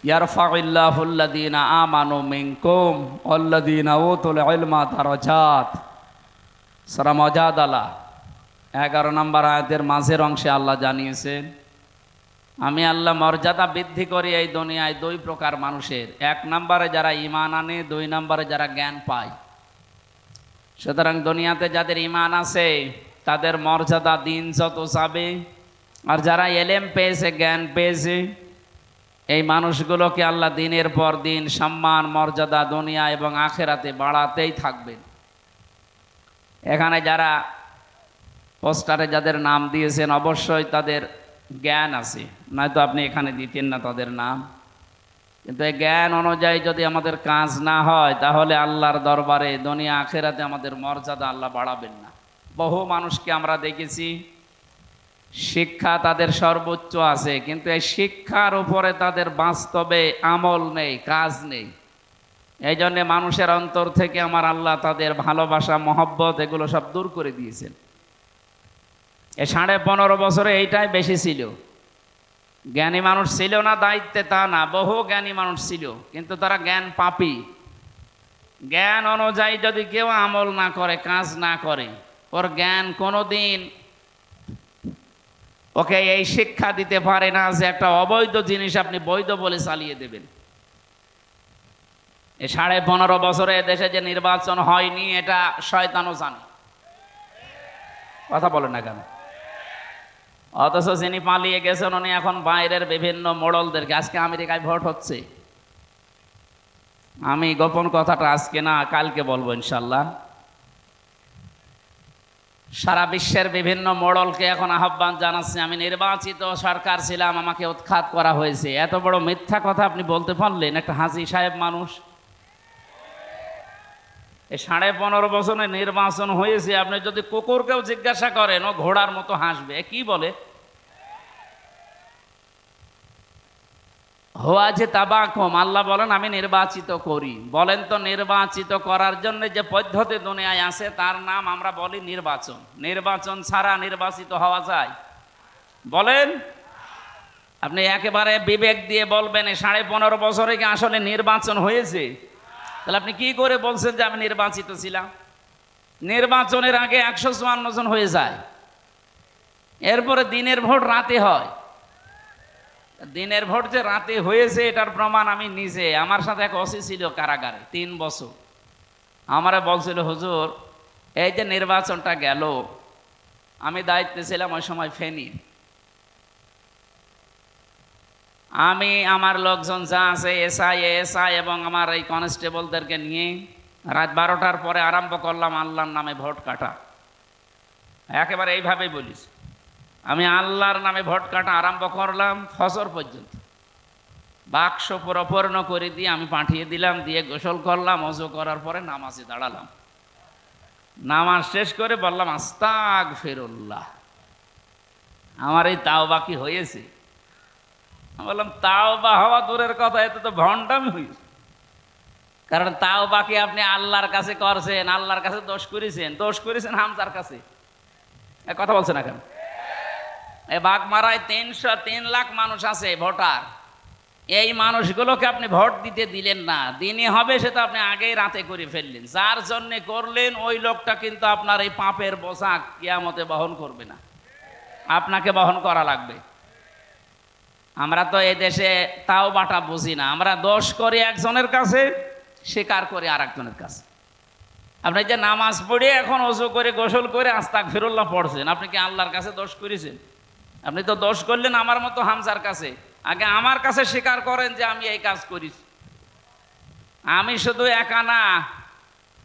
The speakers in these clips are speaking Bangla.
ইয়ারফাউল্লাহুল্লাযীনা আমানু মিনকুম ওয়াল্লাযীনা উতুল ইলমা দারাজাত। সূরা মুজাদালা 11 নম্বর আয়াতের মাঝের অংশে আল্লাহ জানিয়েছেন, আমি আল্লাহ মর্যাদা বৃদ্ধি করি এই দুনিয়ায় দুই প্রকার মানুষের। এক নম্বরে যারা ঈমান আনে, দুই নম্বরে যারা জ্ঞান পায়। সুতরাং দুনিয়াতে যাদের ঈমান আছে তাদের মর্যাদা দিন যত যাবে, আর যারা এলেম পেয়েছে, জ্ঞান পেয়েছে, এই মানুষগুলোকে আল্লাহ দিনের পর দিন সম্মান মর্যাদা দুনিয়া এবং আখেরাতে বাড়াতেই থাকবেন। এখানে যারা পোস্টারে যাদের নাম দিয়েছেন অবশ্যই তাদের জ্ঞান আছে, নয়তো আপনি এখানে দিতেন না তাদের নাম। কিন্তু এই জ্ঞান অনুযায়ী যদি আমাদের কাজ না হয় তাহলে আল্লাহর দরবারে দুনিয়া আখেরাতে আমাদের মর্যাদা আল্লাহ বাড়াবেন না। বহু মানুষকে আমরা দেখেছি শিক্ষা তাদের সর্বোচ্চ আছে, কিন্তু এই শিক্ষার উপরে তাদের বাস্তবে আমল নেই, কাজ নেই। এই জন্যে মানুষের অন্তর থেকে আমার আল্লাহ তাদের ভালোবাসা, মহব্বত এগুলো সব দূর করে দিয়েছেন। এই 15.5 বছরে এইটাই বেশি ছিল। জ্ঞানী মানুষ ছিল না দায়িত্বে তা না, বহু জ্ঞানী মানুষ ছিল, কিন্তু তারা জ্ঞান পাপী। জ্ঞান অনুযায়ী যদি কেউ আমল না করে, কাজ না করে, ওর জ্ঞান কোনোদিন ওকে এই শিক্ষা দিতে পারে না যে একটা অবৈধ জিনিস আপনি বৈধ বলে চালিয়ে দেবেন। এই 15.5 বছরে দেশে যে নির্বাচন হয়নি এটা শয়তানও জানে। কথা বলেন না কেন? অথচ যিনি পালিয়ে গেছেন উনি এখন বাইরের বিভিন্ন মোড়লদেরকে, আজকে আমেরিকায় ভোট হচ্ছে, আমি গোপন কথাটা আজকে না কালকে বলবো ইনশাল্লাহ। সারা বিশ্বের বিভিন্ন মোড়লকে এখন আহ্বান জানাচ্ছি, আমি নির্বাচিত সরকার ছিলাম, আমাকে উৎখাত করা হয়েছে। এত বড় মিথ্যা কথা আপনি বলতে পারলেন একটা হাজী সাহেব মানুষ? এই 15.5 বছরে নির্বাচন হয়েছে, আপনি যদি কুকুরকেও জিজ্ঞাসা করেন ও ঘোড়ার মতো হাসবে। কি বলে? হোয়া যে তাবাকুম, আল্লাহ বলেন আমি নির্বাচিত করি। বলেন তো নির্বাচিত করার জন্য যে পদ্ধতি দুনিয়ায় আছে তার নাম আমরা বলি নির্বাচন। নির্বাচন ছাড়া নির্বাচিত হওয়া যায়? বলেন। আপনি একেবারে বিবেক দিয়ে বলবেন এই 15.5 বছরে কি আসলে নির্বাচন হয়েছে? তাহলে আপনি কি করে বলছেন যে আমি নির্বাচিত ছিলাম? নির্বাচনের আগে 154 জন হয়ে যায়, এরপরে দিনের ভোট রাতে হয়। দিনের ভোট যে রাতে হয়েছে এটার প্রমাণ আমি নিজে, আমার সাথে এক ওসি ছিল কারাগারে 3 বছর, আমারে বলছিল হুজুর এই যে নির্বাচনটা গেল, আমি দায়িত্বে ছিলাম ওই সময় ফেনীর, আমি আমার লোকজন যা আছে এসআই এবং আমার এই কনস্টেবলদেরকে নিয়ে রাত 12টার পরে আরম্ভ করলাম আল্লাহর নামে ভোট কাটা। একেবারে এইভাবেই বলিস, আমি আল্লাহর নামে ভোট কাটা আরম্ভ করলাম ফজর পর্যন্ত। বাক্স পূর্ণ করে দিয়ে আমি পাঠিয়ে দিলাম, দিয়ে গোসল করলাম, ওযু করার পরে নামাজে দাঁড়ালাম। নামাজ শেষ করে বললাম আস্তাগফিরুল্লাহ, আমার এই তাওবা কি হয়েছে? বললাম তাওবা হওয়া দূরের কথা, এতে তো ভণ্ডামি হয়েছে। কারণ তাওবা কি আপনি আল্লাহর কাছে করছেন, আল্লাহর কাছে দোষ করেছেন হামজার কাছে। কথা বলছে না কেন? এই বাগমারায় 303 লাখ মানুষ আছে ভোটার, এই মানুষগুলোকে আপনি ভোট দিতে দিলেন না। দিনই হবে সেটা আপনি আগেই রাতে করে ফেললেন। যার জন্যে করলেন ওই লোকটা কিন্তু আপনার এই পাপের বোঝা কিয়ামতে বহন করবে না, আপনাকে বহন করা লাগবে। আমরা তো এই দেশে তাওবাটা বুঝি না, আমরা দোষ করি একজনের কাছে, স্বীকার করি আর একজনের কাছে। আপনি যে নামাজ পড়ে এখন ওযু করে গোসল করে আস্তাগফিরুল্লাহ পড়ছেন, আপনি কি আল্লাহর কাছে দোষ করেছেন? আপনি তো দোষ করলেন আমার মতো হামজার কাছে। আগে আমার কাছে স্বীকার করেন যে আমি এই কাজ করেছি। আমি শুধু একা না,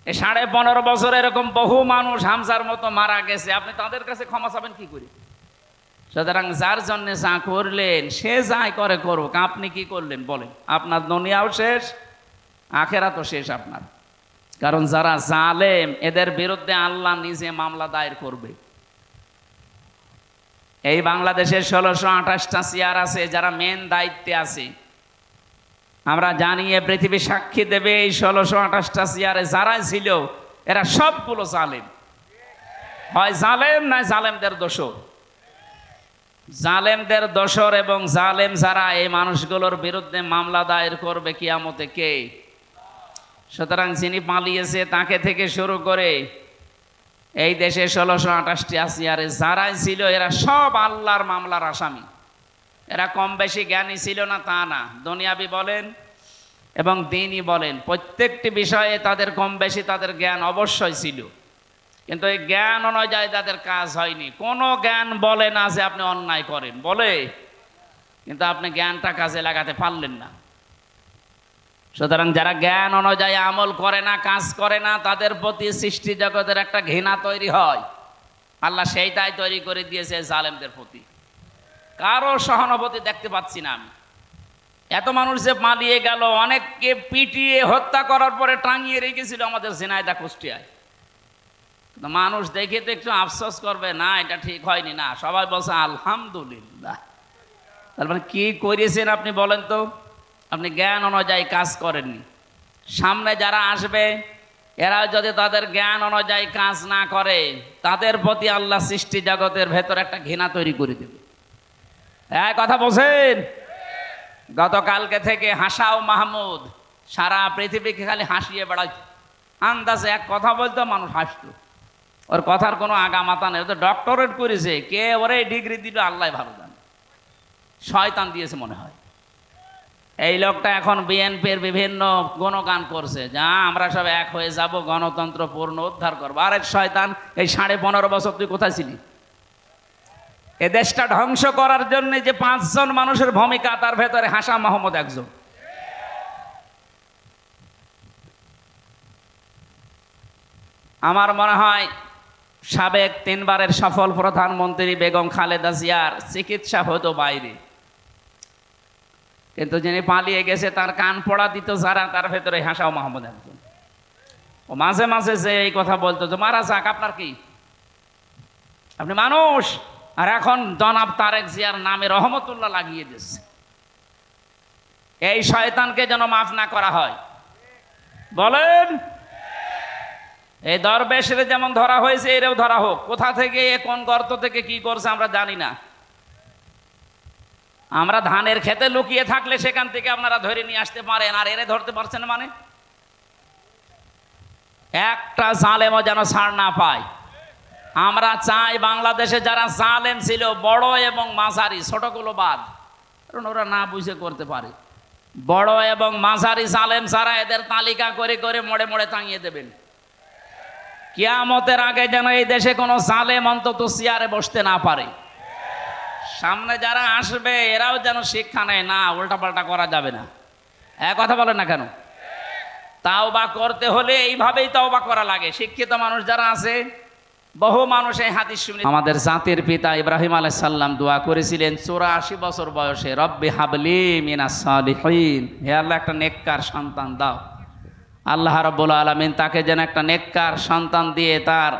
এই 15.5 বছর এরকম বহু মানুষ হামজার মতো মারা গেছে, আপনি তাদের কাছে ক্ষমা চাবেন কি করে? সুতরাং যার জন্য যা করলেন সে যাই করে করুক, আপনি কি করলেন বলেন? আপনার দুনিয়াও শেষ, আখেরাতও শেষ আপনার। কারণ যারা জালেম এদের বিরুদ্ধে আল্লাহ নিজে মামলা দায়ের করবে। এই বাংলাদেশের 1628টা চেয়ার আছে, যারা মেন দায়িত্বে আছে আমরা জানিয়ে পৃথিবী সাক্ষী দেবে, এই 1628টা চেয়ারে যারা ছিল এরা সবগুলো জালেম। হয় জালেম নয় জালেমদের দোষর। জালেমদের দোসর এবং জালেম যারা এই মানুষগুলোর বিরুদ্ধে মামলা দায়ের করবে কিয়ামতে কে? সুতরাং যিনি পালিয়েছে তাকে থেকে শুরু করে এই দেশে 1628টি আসিয়ারে যারাই ছিল এরা সব আল্লাহর মামলার আসামি। এরা কম বেশি জ্ঞানী ছিল না তা না, দুনিয়াবি বলেন এবং দ্বীনি বলেন প্রত্যেকটি বিষয়ে তাদের কম বেশি তাদের জ্ঞান অবশ্যই ছিল, কিন্তু এই জ্ঞান অনুযায়ী তাদের কাজ হয়নি। কোনো জ্ঞান বলে না যে আপনি অন্যায় করেন, বলে, কিন্তু আপনি জ্ঞানটা কাজে লাগাতে পারলেন না। সুতরাং যারা জ্ঞান অনুযায়ী আমল করে না, কাজ করে না, তাদের প্রতি সৃষ্টি জগতের একটা ঘৃণা তৈরি হয়। আল্লাহ সেইটাই তৈরি করে দিয়েছে জালেমদের প্রতি। কারো সহানুভূতি দেখতে পাচ্ছি না আমি। এত মানুষ যে পালিয়ে গেল, অনেককে পিটিয়ে হত্যা করার পরে টাঙিয়ে রেখেছিল আমাদের ঝিনাইদহ কুষ্টিয়ায়। কিন্তু মানুষ দেখে তো একটু আফসোস করবে না, এটা ঠিক হয়নি না, সবাই বলছে আলহামদুলিল্লাহ। তার মানে কি করেছেন আপনি বলেন তো? আপনি জ্ঞান অনুযায়ী কাজ করেননি। সামনে যারা আসবে এরা যদি তাদের জ্ঞান অনুযায়ী কাজ না করে, তাদের প্রতি আল্লাহ সৃষ্টি জগতের ভেতর একটা ঘৃণা তৈরি করে দেবে। এক কথা বলছেন। গতকালকে থেকে হাসাও মাহমুদ সারা পৃথিবীকে খালি হাসিয়ে বেড়াইত। আন্দাজে এক কথা বলতো, মানুষ হাসত। ওর কথার কোনো আগামাতা নেই। ও তো ডক্টরেট করেছে, কে ওরে ডিগ্রি দিল আল্লাহ ভালো জানে। শয়তান দিয়েছে মনে হয়। এই লোকটা এখন বিএনপির বিভিন্ন গুণগান করছে, যা আমরা সব এক হয়ে যাব, গণতন্ত্র পূর্ণ উদ্ধার করবো। আরেক শয়তান, এই 15.5 বছর তুই কোথায় ছিলি? এ দেশটা ধ্বংস করার জন্য যে 5 জন মানুষের ভূমিকা, তার ভেতরে হাসা মাহমুদ একজন। আমার মনে হয় সাবেক 3 বারের সফল প্রধানমন্ত্রী বেগম খালেদা জিয়ার চিকিৎসা হতো বাইরে, কিন্তু যিনি পালিয়ে গেছে তার কান পড়া দিত যারা, তার ভেতরে হাসাও মাহমুদ একজন। ও মাঝে মাঝে যে এই কথা বলতো যে মারা যাক, আপনার কি, আপনি মানুষ। আর এখন জনাব তারেক জিয়ার নামে রহমতুল্লাহ লাগিয়ে দিচ্ছে। এই শয়তানকে যেন মাফ না করা হয়, বলেন। এই দরবেশের যেমন ধরা হয়েছে এরও ধরা হোক। কোথা থেকে, কোন গর্ত থেকে কি করছে আমরা জানি না। আমরা ধানের খেতে লুকিয়ে থাকলে সেখান থেকে আপনারা ধরে নিয়ে আসতে পারেন, আর এরে ধরতে পারছেন মানে? একটা জালেমও যেন ছাড় না পায়। আমরা চাই বাংলাদেশে যারা জালেম ছিল, বড় এবং মাঝারি, ছোটগুলো বাদ, কারণ ওরা না বুঝে করতে পারে। বড় এবং মাঝারি জালেম যারা, এদের তালিকা করে করে মোড়ে মোড়ে টাঙিয়ে দেবেন। কিয়ামতের আগে যেন এই দেশে কোনো জালেম অন্তত চেয়ারে বসতে না পারে। সামনে যারা আসবে এরাও যেন শিক্ষা নেয়, না উল্টাপাল্টা করা যাবে না। এক কথা বলেন না কেন? তাওবা করতে হলে এইভাবেই তাওবা করা লাগে। শিক্ষিত মানুষ যারা আছে, বহু মানুষ এই হাদিস শুনে। আমাদের জাতির পিতা ইব্রাহিম আলাইহিস সালাম দোয়া করেছিলেন 84 বছর বয়সে, রব্বি হাবলি মিনাস সালিহিন, হে আল্লাহ একটা নেককার সন্তান দাও। আল্লাহ রাব্বুল আলামিন তাকে যেন একটা নেককার সন্তান দিয়ে তার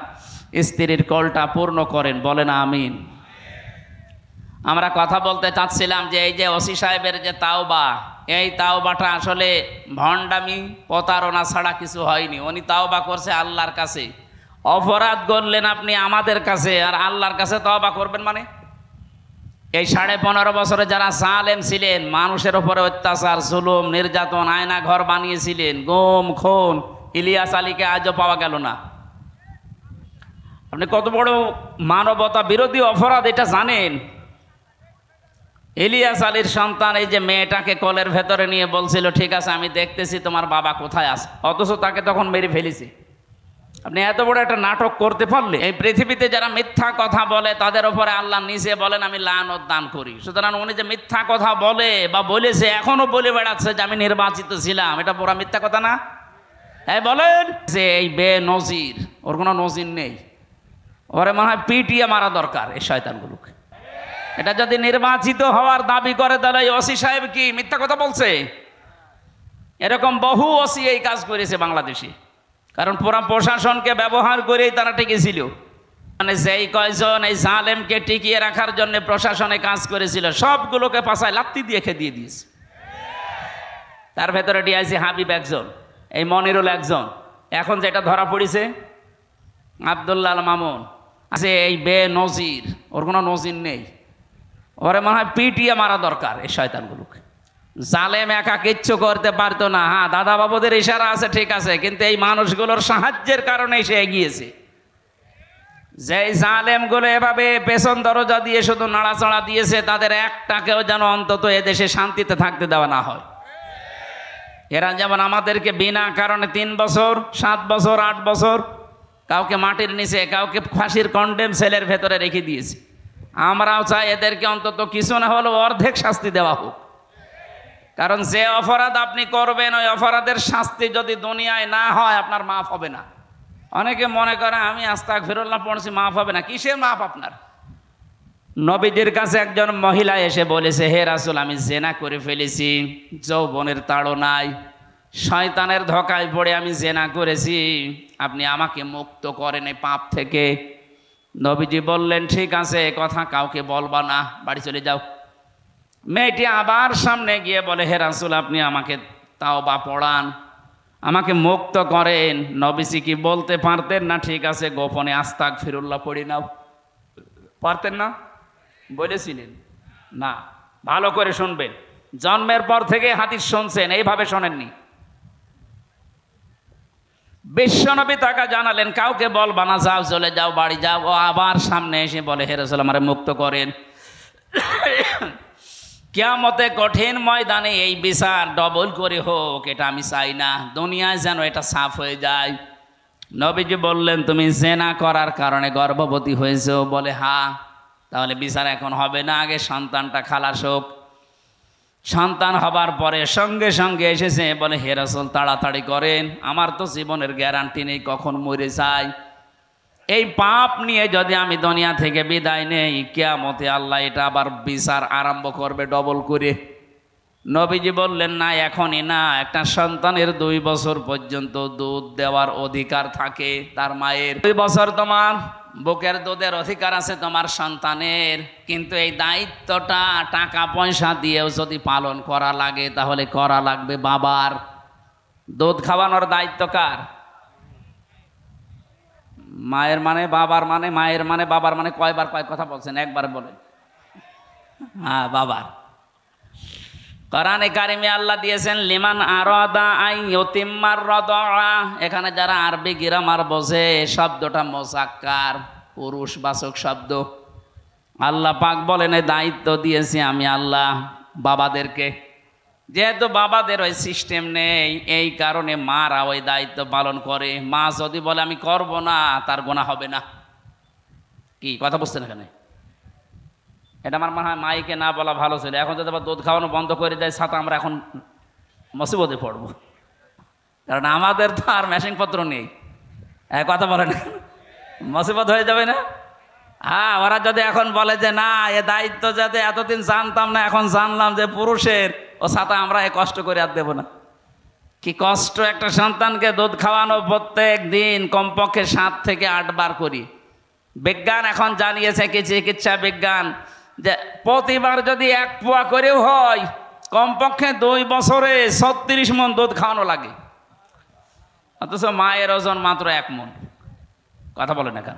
স্ত্রীর কলটা পূর্ণ করেন, বলেন আমিন। আমরা কথা বলতে চাচ্ছিলাম যে এই যে ওসি সাহেবের যে তাওবা, এই তাওবাটা আসলে ভণ্ডামি প্রতারণা ছাড়া কিছু হয়নি। উনি তাওবা করছে আল্লাহর কাছে। অপরাধ করলেন আপনি আমাদের কাছে, আর আল্লাহর কাছে তাওবা করবেন মানে? এই 15.5 বছরে যারা জালেম ছিলেন, মানুষের উপরে অত্যাচার, জুলুম, নির্যাতন, আয়না ঘর বানিয়েছিলেন, গুম খুন, ইলিয়াস আলীকে আজও পাওয়া গেল না। আপনি কত বড় মানবতা বিরোধী অপরাধ এটা জানেন? ইলিয়াস আলীর সন্তান এই যে মেয়েটাকে কোলের ভেতরে নিয়ে বলছিল, ঠিক আছে আমি দেখতেছি তোমার বাবা কোথায় আছে, অথচ তাকে তখন মেরে ফেলেছে। আপনি এত বড় একটা নাটক করতে পারলে? এই পৃথিবীতে যারা মিথ্যা কথা বলে তাদের উপরে আল্লাহ নিজে বলেন আমি লানত দান করি। সুতরাং উনি যে মিথ্যা কথা বলে বা বলেছে, এখনো বলে বেড়াচ্ছে যে আমি নির্বাচিত ছিলাম, এটা পুরা মিথ্যা কথা না? হ্যাঁ বলেন। যে এই বেনজির, ওর কোনো নজির নেই, ওরে মনে হয় পিটিয়ে মারা দরকার এই শয়তানগুলোকে। এটা যদি নির্বাচিত হওয়ার দাবি করে তাহলে এই ওসি সাহেব কি মিথ্যা কথা বলছে? এরকম বহু ওসি এই কাজ করেছে বাংলাদেশে, কারণ পুরা প্রশাসনকে ব্যবহার করেই তারা টিকেছিল। মানে যেই কয়জন এই জালেমকে টিকিয়ে রাখার জন্য প্রশাসনে কাজ করেছিল, সবগুলোকে পাছায় লাত্তি দিয়ে খেদিয়ে দিয়েছে। তার ভেতরে ডিআইজি হাবিব একজন, এই মনিরুল একজন, এখন যেটা ধরা পড়েছে আব্দুল্লাহ মামুন আছে, এই বেনজির, ওর কোনো নজির নেই। ওরে মনে হয় পিটিয়ে মারা দরকার এই শয়তানগুলোকে। জালেম একা কিচ্ছু করতে পারতো না। হ্যাঁ, দাদা বাবুদের ইশারা আছে, ঠিক আছে, কিন্তু এই মানুষগুলোর সাহায্যের কারণে সে এগিয়েছে। যে জালেমগুলো এভাবে পেছন দরজা দিয়ে শুধু নাড়াচাড়া দিয়েছে, তাদের একটাকেও যেন অন্তত এদেশে শান্তিতে থাকতে দেওয়া না হয়। এরা যেমন আমাদেরকে বিনা কারণে 3 বছর, 7 বছর, 8 বছর কাউকে মাটির নিচে, কাউকে ফাঁসির কন্ডেম সেলের ভেতরে রেখে দিয়েছে। আমরাও চাই এদেরকে অন্তত কিছু না হলেও অর্ধেক শাস্তি দেওয়া হোক। কারণ যে অপরাধ আপনি করবেন, ওই অপরাধের শাস্তি যদি দুনিয়ায় না হয়, আপনার মাফ হবে না। অনেকে মনে করে আমি আস্তাগফিরুল্লাহ পড়ছি, মাফ হবে না। কিসের মাফ আপনার? নবীজির কাছে একজন মহিলা এসে বলেছে, হে রাসূল, আমি জেনা করে ফেলেছি, যৌবনের তাড়নায় শয়তানের ধোঁকায় পড়ে আমি জেনা করেছি, আপনি আমাকে মুক্ত করেন এই পাপ থেকে। নবীজি বললেন, ঠিক আছে, কথা কাউকে বলবা না, বাড়ি চলে যাও। মেয়েটি আবার সামনে গিয়ে বলে, হে রাসূল, আপনি আমাকে তাওবা পড়ান, আমাকে মুক্ত করেন। নবীজি কি বলতে পারতেন না, ঠিক আছে গোপনে আস্তাগফিরুল্লাহ পড়ি নাও? পারতেন না? বলেছিলেন না? ভালো করে শুনবেন, জন্মের পর থেকে হাদিস শুনছেন, এইভাবে শোনেননি। বিশ্বনবী তাকে জানালেন, কাউকে বলবা না, যাও, চলে যাও, বাড়ি যাও। ও আবার সামনে এসে বলে, হে রাসূল, আমারে মুক্ত করেন। কিয়ামতে কঠিন ময়দানে এই বিচার ডবল করে হোক, এটা আমি চাই না। দুনিয়ায় যেন এটা সাফ হয়ে যায়। নবীজি বললেন, তুমি জেনা করার কারণে গর্ভবতী হয়েছো? বলে হ্যাঁ। তাহলে বিচার এখন হবে না, আগে সন্তানটা খালাস হোক। সন্তান হবার পরে সঙ্গে সঙ্গে এসেছে, বলে হে রাসূল, তাড়াতাড়ি করেন, আমার তো জীবনের গ্যারান্টি নেই, কখন মরে যাই। এই পাপ নিয়ে যদি আমি দুনিয়া থেকে বিদায় নেই, কিয়ামতে আল্লাহ এটা আবার বিচার আরম্ভ করবে ডবল করে। নবীজি বললেন, না, এখনই না, একটা সন্তানের 2 বছর পর্যন্ত দুধ দেওয়ার অধিকার থাকে তার মায়ের। 2 বছর তোমার বুকের দুধের অধিকার আছে তোমার সন্তানের, কিন্তু এই দায়িত্বটা টাকা পয়সা দিয়েও যদি পালন করা লাগে, তাহলে করা লাগবে বাবার। দুধ খাওয়ানোর দায়িত্ব কার? মায়ের মানে বাবার মানে, মায়ের মানে বাবার মানে, কয়বার কয় কথা বলছেন? একবার বলে। হ্যাঁ, বাবার। কোরআনে কারিমে আল্লাহ দিয়েছেন, লিমান আরাদা আন ইউতিম্মার রাদা। এখানে যারা আরবি গ্রামার বোঝে, শব্দটা মুযাক্কার, পুরুষবাচক শব্দ। আল্লাহ পাক বলেন, এই দায়িত্ব দিয়েছি আমি আল্লাহ বাবাদেরকে। যেহেতু বাবাদের ওই সিস্টেম নেই, এই কারণে মারা ওই দায়িত্ব পালন করে। মা যদি বলে আমি করব না, তার গুনাহ হবে না। কি কথা বুঝছেন এখানে? এটা আমার মনে হয় মাইকে না বলা ভালো ছিল। এখন যদি আবার দুধ খাওয়ানো বন্ধ করে দেয় ছাতা, আমরা এখন মুসিবতে পড়ব। কারণ আমাদের তো আর মেশিনপত্র নেই। কথা বলে না, মুসিবত হয়ে যাবে না? হ্যাঁ, ওরা যদি এখন বলে যে না, এ দায়িত্ব যাতে এতদিন জানতাম না, এখন জানলাম যে পুরুষের, ও ছাতা আমরা এ কষ্ট করে আর দেবো না। কি কষ্ট একটা সন্তানকে দুধ খাওয়ানো, প্রত্যেক দিন কমপক্ষে 7 থেকে 8 বার করি। বিজ্ঞান এখন জানিয়েছে, কি চিকিৎসা বিজ্ঞান, যে প্রতিবার যদি 1 পোয়া করেও হয়, কমপক্ষে 2 বছরে 36 মণ দুধ খাওয়ানো লাগে। অথচ মায়ের ওজন মাত্র 1 মণ। কথা বলে না কেন?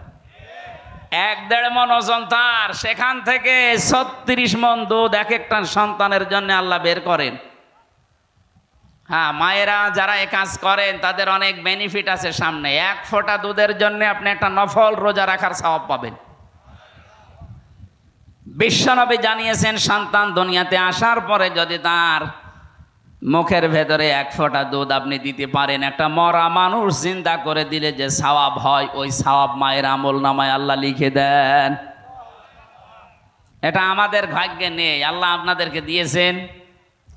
1-1.5 মণ ওজন তার, সেখান থেকে 36 মণ দুধ এক একটা সন্তানের জন্য আল্লাহ বের করেন। হ্যাঁ, মায়েরা যারা এ কাজ করেন তাদের অনেক বেনিফিট আছে সামনে। 1 ফোঁটা দুধের জন্য আপনি একটা নফল রোজা রাখার সওয়াব পাবেন। বিশ্বনবী জানিয়েছেন, সন্তান দুনিয়াতে আসার পরে যদি তার মুখের ভেতরে 1 ফোঁটা দুধ আপনি দিতে পারেন, একটা মরা মানুষ জিন্দা করে দিলে যে সওয়াব হয়, ওই সওয়াব মায়ের আমল নামায় আল্লাহ লিখে দেন। এটা আমাদের ভাগ্যে নেই, আল্লাহ আপনাদেরকে দিয়েছেন।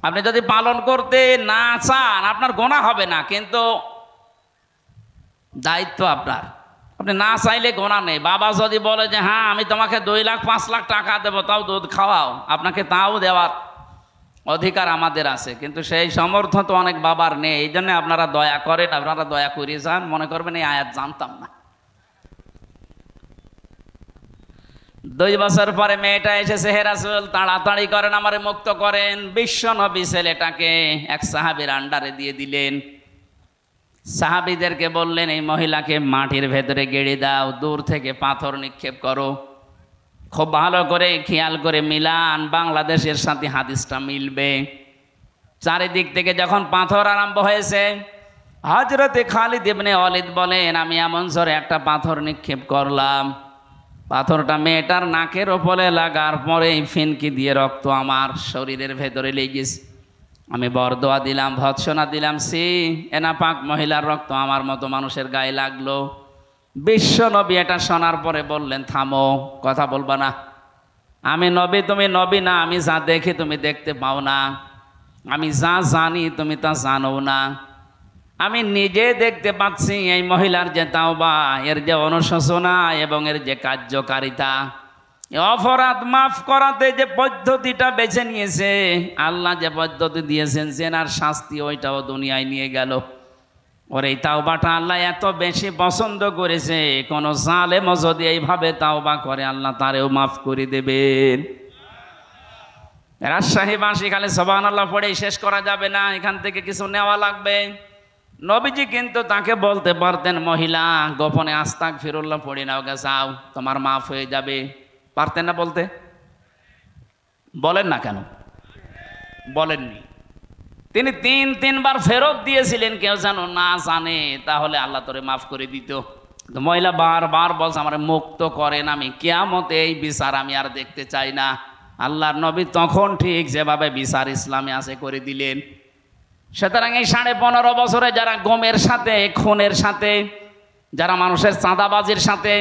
আপনি যদি পালন করতে না চান, আপনার গুনাহ হবে না, কিন্তু দায়িত্ব আপনার। আপনি না চাইলে গুনাহ নেই। বাবা যদি বলে যে হ্যাঁ আমি তোমাকে 2 লাখ 5 লাখ টাকা দেবো, তাও দুধ খাওয়াও, আপনাকে তাও দেওয়ার অধিকার আমাদের আছে, কিন্তু সেই সমর্থ তো অনেক বাবার নেই। এই জন্য আপনারা দয়া করেন, আপনারা দয়া করে যান। মনে করবেন এই আয়াত জানতাম না। 2 বছর পরে মেয়েটা এসেছে, হে রাসূল তাড়াতাড়ি করেন, আমারে মুক্ত করেন। বিশ্বনবী ছেলেটাকে এক সাহাবীর আন্ডারে দিয়ে দিলেন। সাহাবীদেরকে বললেন, এই মহিলাকে মাটির ভেতরে গেড়ে দাও, দূর থেকে পাথর নিক্ষেপ করো। খুব ভালো করে খেয়াল করে মিলান, বাংলাদেশের সাথে হাদিসটা মিলবে। চারিদিক থেকে যখন পাথর আরম্ভ হয়েছে, হযরতে খালিদ ইবনে ওয়ালিদ বলেন, আমি এমন জোরে একটা পাথর নিক্ষেপ করলাম, পাথরটা মেয়েটার নাকের ওপরে লাগার পরেই ফিনকি দিয়ে রক্ত আমার শরীরের ভেতরে লেগেছে। আমি বরদোয়া দিলাম, ভৎসনা দিলাম, এনা পাক মহিলার রক্ত আমার মতো মানুষের গায়ে লাগলো। বিশ্ব নবী এটা শোনার পরে বললেন, থামো, কথা বলবা না। আমি নবী, তুমি নবী না। আমি যা দেখি তুমি দেখতে পাও না, আমি যা জানি তুমি তা জানো না। আমি নিজে দেখতে পাচ্ছি এই মহিলার যে তাওবা, এর যে অনুশোচনা এবং এর যে কার্যকারিতা, অপরাধ মাফ করাতে যে পদ্ধতিটা বেছে নিয়েছে, আল্লাহ যে পদ্ধতি দিয়েছেন জেনার শাস্তি, ওইটাও দুনিয়ায় নিয়ে গেল। ওর এই তাওবাটা আল্লাহ এত বেশি পছন্দ করেছে, কোন জালেমও যদি এইভাবে তাওবা করে আল্লাহ তারেও মাফ করে দেবেন। রাজশাহীবাসী খালি সুবহানাল্লাহ পড়েই শেষ করা যাবে না, এখান থেকে কিছু নেওয়া লাগবে। নবীজি কিন্তু তাকে বলতে পারতেন, মহিলা গোপনে আস্তাগফিরুল্লাহ পড়ে নাও, গে যাও, তোমার মাফ হয়ে যাবে। পারতেন না বলতে? বলেন না কেন? বলেননি। তিনি তিনবার ফেরত দিয়েছিলেন, কেউ যেন না জানে, তাহলে আল্লাহ তোরে মাফ করে দিত। মহিলা বারবার বলছে, আমার মুক্ত করেন, আমি কিয়ামতে এই বিচার আমি আর দেখতে চাই না। আল্লাহর নবী তখন ঠিক যেভাবে বিচার ইসলামে আছে করে দিলেন। সুতরাং এই 15.5 বছরে যারা গমের সাথে, খুনের সাথে, যারা মানুষের চাঁদাবাজির সাথে,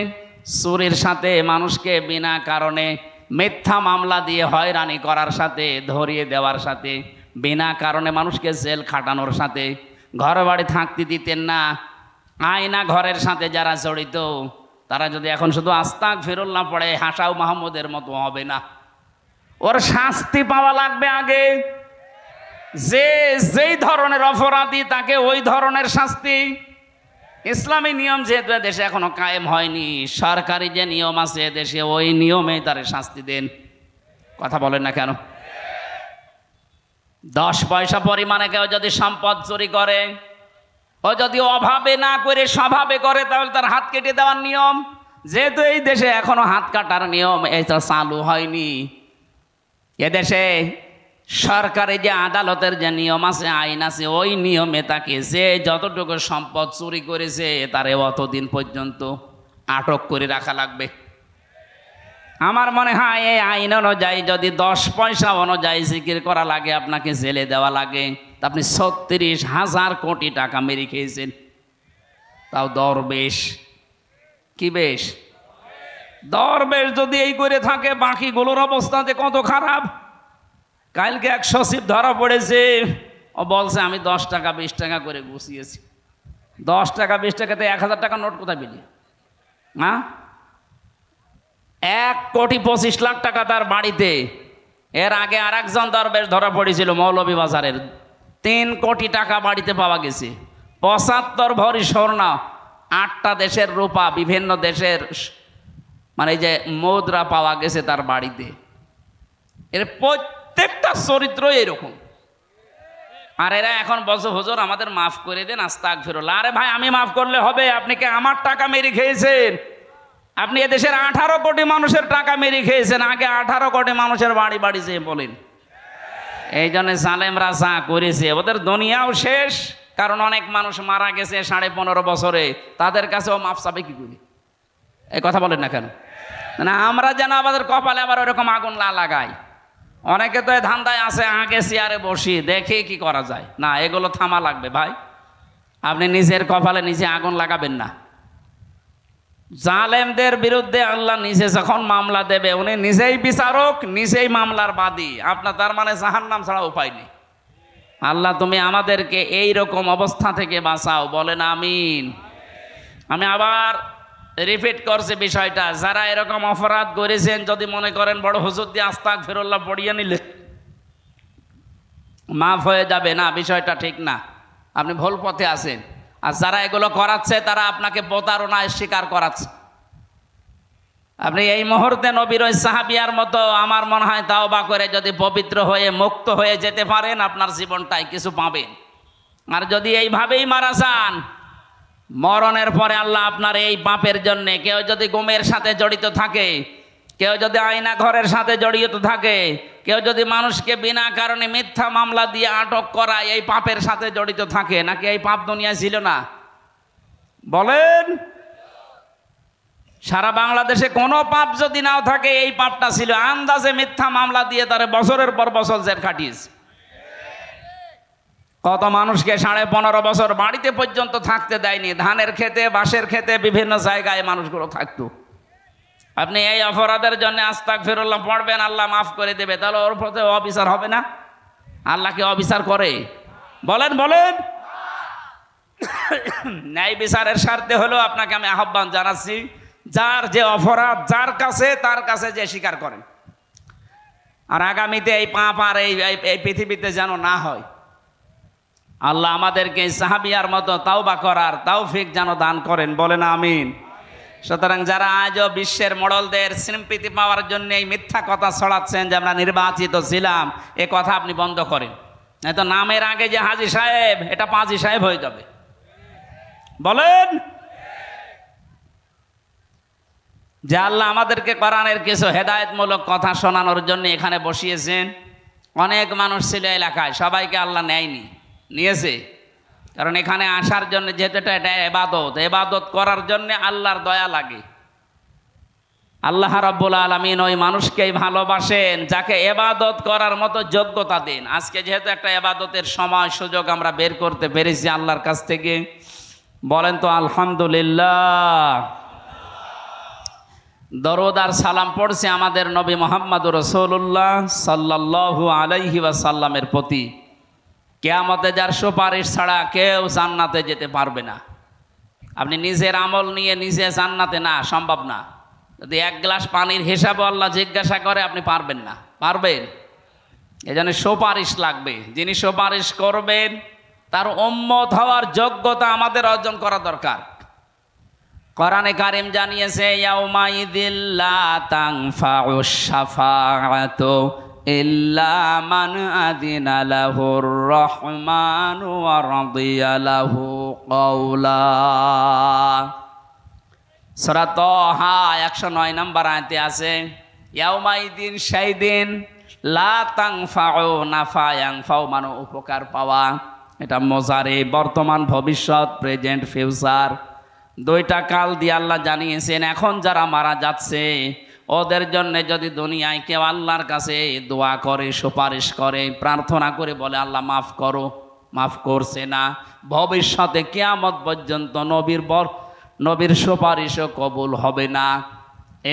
চুরির সাথে, মানুষকে বিনা কারণে মিথ্যা মামলা দিয়ে হয়রানি করার সাথে, ধরিয়ে দেওয়ার সাথে, বিনা কারণে মানুষকে জেল খাটানোর সাথে, ঘর বাড়ি থাকতে দিতেন না, আয়না ঘরের সাথে যারা জড়িত, তারা যদি এখন শুধু আস্তাগফিরুল্লাহ পড়ে, হাসাও মাহমুদের মতো হবে না। ওর শাস্তি পাওয়া লাগবে আগে। যেই ধরনের অপরাধী তাকে ওই ধরনের শাস্তি। ইসলামী নিয়ম যেহেতু দেশে এখনো কায়েম হয়নি, সরকারি যে নিয়ম আছে দেশে, ওই নিয়মে তারে শাস্তি দেন। কথা বলেন না কেন? 10 পয়সা পরিমাণে কেউ যদি সম্পদ চুরি করে, ও যদি অভাবে না করে স্বভাবে করে, তাহলে তার হাত কেটে দেওয়ার নিয়ম। যেহেতু এই দেশে এখনো হাত কাটার নিয়ম এটা চালু হয়নি, এদেশে সরকারি যে আদালতের যে নিয়ম আছে, আইন আছে, ওই নিয়মে তাকে যে যতটুকু সম্পদ চুরি করেছে তারে অতদিন পর্যন্ত আটক করে রাখা লাগবে। আমার মনে হয় এই আইন অনুযায়ী যদি 10 পয়সা অনুযায়ী জিকির করা লাগে, আপনাকে জেলে দেওয়া লাগে, তা আপনি 36,000 কোটি টাকা মেরে খেয়েছেন। তাও দরবেশ। কি বেশ? দরবেশ যদি এই করে থাকে, বাকিগুলোর অবস্থা যে কত খারাপ। কালকে এক সচিব ধরা পড়েছে, ও বলছে আমি 10 টাকা 20 টাকা করে গুছিয়েছি। 10 টাকা 20 টাকাতে 1000 টাকা নোট কোথায় পেলি? হ্যাঁ, 1,25,00,000 টাকা তার বাড়িতে। এর আগে আর একজন দরবেশ ধরা পড়েছিল মৌলভীবাজারের, 3 কোটি টাকা বাড়িতে পাওয়া গেছে। 75 ভরি স্বর্ণ, 8টা দেশের রূপা, বিভিন্ন দেশের মানে যে মুদ্রা পাওয়া গেছে তার বাড়িতে। এর প্রত্যেকটা চরিত্র এরকম। আর এরা এখন বলছে, হুজুর আমাদের মাফ করে দেন, আস্তাগফিরুল্লাহ। আরে ভাই, আমি মাফ করলে হবে? আপনি কি আমার টাকা মেরে খেয়েছেন? আপনি এদেশের 18 কোটি মানুষের টাকা মেরে খেয়েছেন। আগে 18 কোটি মানুষের বাড়ি বাড়ি যেয়ে বলেন। এই জন্য জালেমরা যা করেছে, ওদের দুনিয়াও শেষ। কারণ অনেক মানুষ মারা গেছে 15.5 বছরে, তাদের কাছেও মাফ চাবে কি করে? এই কথা বলেন না কেন? না, আমরা যেন আমাদের কপালে আবার ওরকম আগুন না লাগাই। অনেকে তো ধান্দায় আছে, আগে চেয়ারে বসি দেখে কি করা যায়। না, এগুলো থামা লাগবে ভাই। আপনি নিজের কপালে নিজে আগুন লাগাবেন না। জালেমদের বিরুদ্ধে আল্লাহ নিজে যখন মামলা দেবে, উনি নিজেই বিচারক, নিজেই মামলার বাদী। আপনার তার মানে জাহান্নাম ছাড়া উপায় নেই। আল্লাহ তুমি আমাদেরকে এই রকম অবস্থা থেকে বাঁচাও, বলেন আমিন। আমি আবার রিপিট করছি বিষয়টা, যারা এরকম অপরাধ করেছেন, যদি মনে করেন বড় হুজুর দিয়ে আস্তাগফিরুল্লাহ পড়িয়ে নিলে মাফ হয়ে যাবে, না, বিষয়টা ঠিক না। আপনি ভুল পথে আছেন। আর যারা এগুলো করাচ্ছে তারা আপনাকে প্রতারণায় শিকার করাচ্ছে। আপনি এই মুহূর্তে নবীর ওই সাহাবিয়ার মতো আমার মনে হয় তাওবা করে যদি পবিত্র হয়ে মুক্ত হয়ে যেতে পারেন, আপনার জীবনটাই কিছু পাবেন। আর যদি এইভাবেই মারা যান, মরণের পরে আল্লাহ আপনার এই পাপের জন্যে, কেউ যদি গুমের সাথে জড়িত থাকে, কেউ যদি আয়না ঘরের সাথে জড়িত থাকে, কেউ যদি মানুষকে বিনা কারণে মিথ্যা মামলা দিয়ে আটক করায়, এই পাপের সাথে জড়িত থাকে নাকি এই পাপ দুনিয়ায় ছিল না? বলেন। সারা বাংলাদেশে কোনো পাপ যদি নাও থাকে, এই পাপটা ছিল। আন্দাজে মিথ্যা মামলা দিয়ে তারা বছরের পর বছর জেল খাটিয়েছে। কত মানুষকে 15.5 বছর বাড়িতে পর্যন্ত থাকতে দেয়নি। ধানের খেতে, বাঁশের খেতে, বিভিন্ন জায়গায় মানুষগুলো থাকতো। আপনি এই অপরাধের জন্য আস্তাগফিরুল্লাহ পড়বেন, আল্লাহ মাফ করে দেবে, তাহলে ওর প্রতি অবিচার হবে না? আল্লাহ কি অবিচার করে? বলেন বলেন। ন্যায় বিচারের স্বার্থে হলো আপনাকে আমি আহ্বান জানাচ্ছি, যার যে অপরাধ যার কাছে, তার কাছে যে স্বীকার করেন। আর আগামীতে এই পাপ আর এই পৃথিবীতে যেন না হয়। আল্লাহ আমাদেরকে সাহাবিয়ার মতো তাওবা করার তৌফিক যেন দান করেন। বলেন আমিন। সুতরাং যারা আজও বিশ্বের মোড়লদের স্বীকৃতি পাওয়ার জন্য এই মিথ্যা কথা ছড়াচ্ছেন যে আমরা নির্বাচিত ছিলাম, এ কথা আপনি বন্ধ করেন, নয়তো নামের আগে যে হাজী সাহেব, এটা পাজি সাহেব হয়ে যাবে। বলেন। যে আল্লাহ আমাদেরকে কোরআনের কিছু হেদায়েতমূলক কথা শোনানোর জন্য এখানে বসিয়েছেন। অনেক মানুষ ছিল এলাকায়, সবাইকে আল্লাহ নেয়নি, নিয়েছে। কারণ এখানে আসার জন্য, যেহেতু এটা ইবাদত, ইবাদত করার জন্য আল্লাহর দয়া লাগে। আল্লাহ রাব্বুল আলামিন ওই মানুষকেই ভালোবাসেন যাকে ইবাদত করার মতো যোগ্যতা দেন। আজকে যেহেতু একটা ইবাদতের সময় সুযোগ আমরা বের করতে পেরেছি আল্লাহর কাছ থেকে, বলেন তো আলহামদুলিল্লাহ। দরুদ আর সালাম পড়ছে আমাদের নবী মুহাম্মদুর রাসূলুল্লাহ সাল্লাল্লাহু আলাইহি ওয়াসাল্লামের প্রতি। কিয়ামতে যার সুপারিশ ছাড়া কেউ জান্নাতে যেতে পারবে না। আপনি নিজের আমল নিয়ে নিজে জান্নাতে, না, সম্ভব না। যদি এক গ্লাস পানির হিসাবে আল্লাহ জিজ্ঞাসা করে, আপনি পারবেন না। পারবেন? এজন্য সুপারিশ লাগবে। যিনি সুপারিশ করবেন তার উম্মত হওয়ার যোগ্যতা আমাদের অর্জন করা দরকার। কোরআনে কারীম জানিয়েছে, ইয়াউমাইযিল লা তানফাউশ শাফাআতু ইল্লা মান আযিনা লাহুর রহমানু ওয়া রাদিয়া লাহু কওলা। সূরা তাহা 109 নম্বর আয়াতে আছে, ইয়াউমাইদিন, সেই দিন, লা তানফাউ, নাফা, ইয়ানফাউ মানে উপকার পাওয়া। এটা মোজারে, বর্তমান, ভবিষ্যৎ, প্রেজেন্ট, ফিউচার, দুইটা কাল দিয়ে আল্লাহ জানিয়েছেন। এখন যারা মারা যাচ্ছে ওদের জন্য যদি দুনিয়ায় কেউ আল্লাহর কাছে দোয়া করে, সুপারিশ করে, প্রার্থনা করে, বলে আল্লাহ মাফ করো, মাফ করছে না, ভবিষ্যতে কিয়ামত পর্যন্ত নবীর সুপারিশও কবুল হবে না।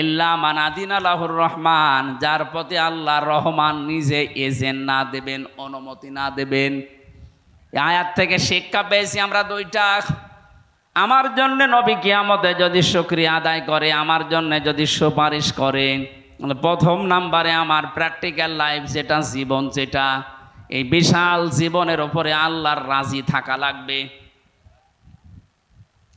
ইল্লা মান আযিনা লাহুর রহমান, যার প্রতি আল্লাহ রহমান নিজে এজেন্ট না দেবেন, অনুমতি না দেবেন। এই আয়াত থেকে শিক্ষা পেয়েছি আমরা দুইটা। আমার জন্য নবী কিয়ামতে যদি শুকরিয়া আদায় করে, আমার জন্য যদি সুপারিশ করে, প্রথম নাম্বারে আমার প্র্যাকটিক্যাল লাইফ যেটা, জীবন যেটা, এই বিশাল জীবনের ওপরে আল্লাহর রাজি থাকা লাগবে।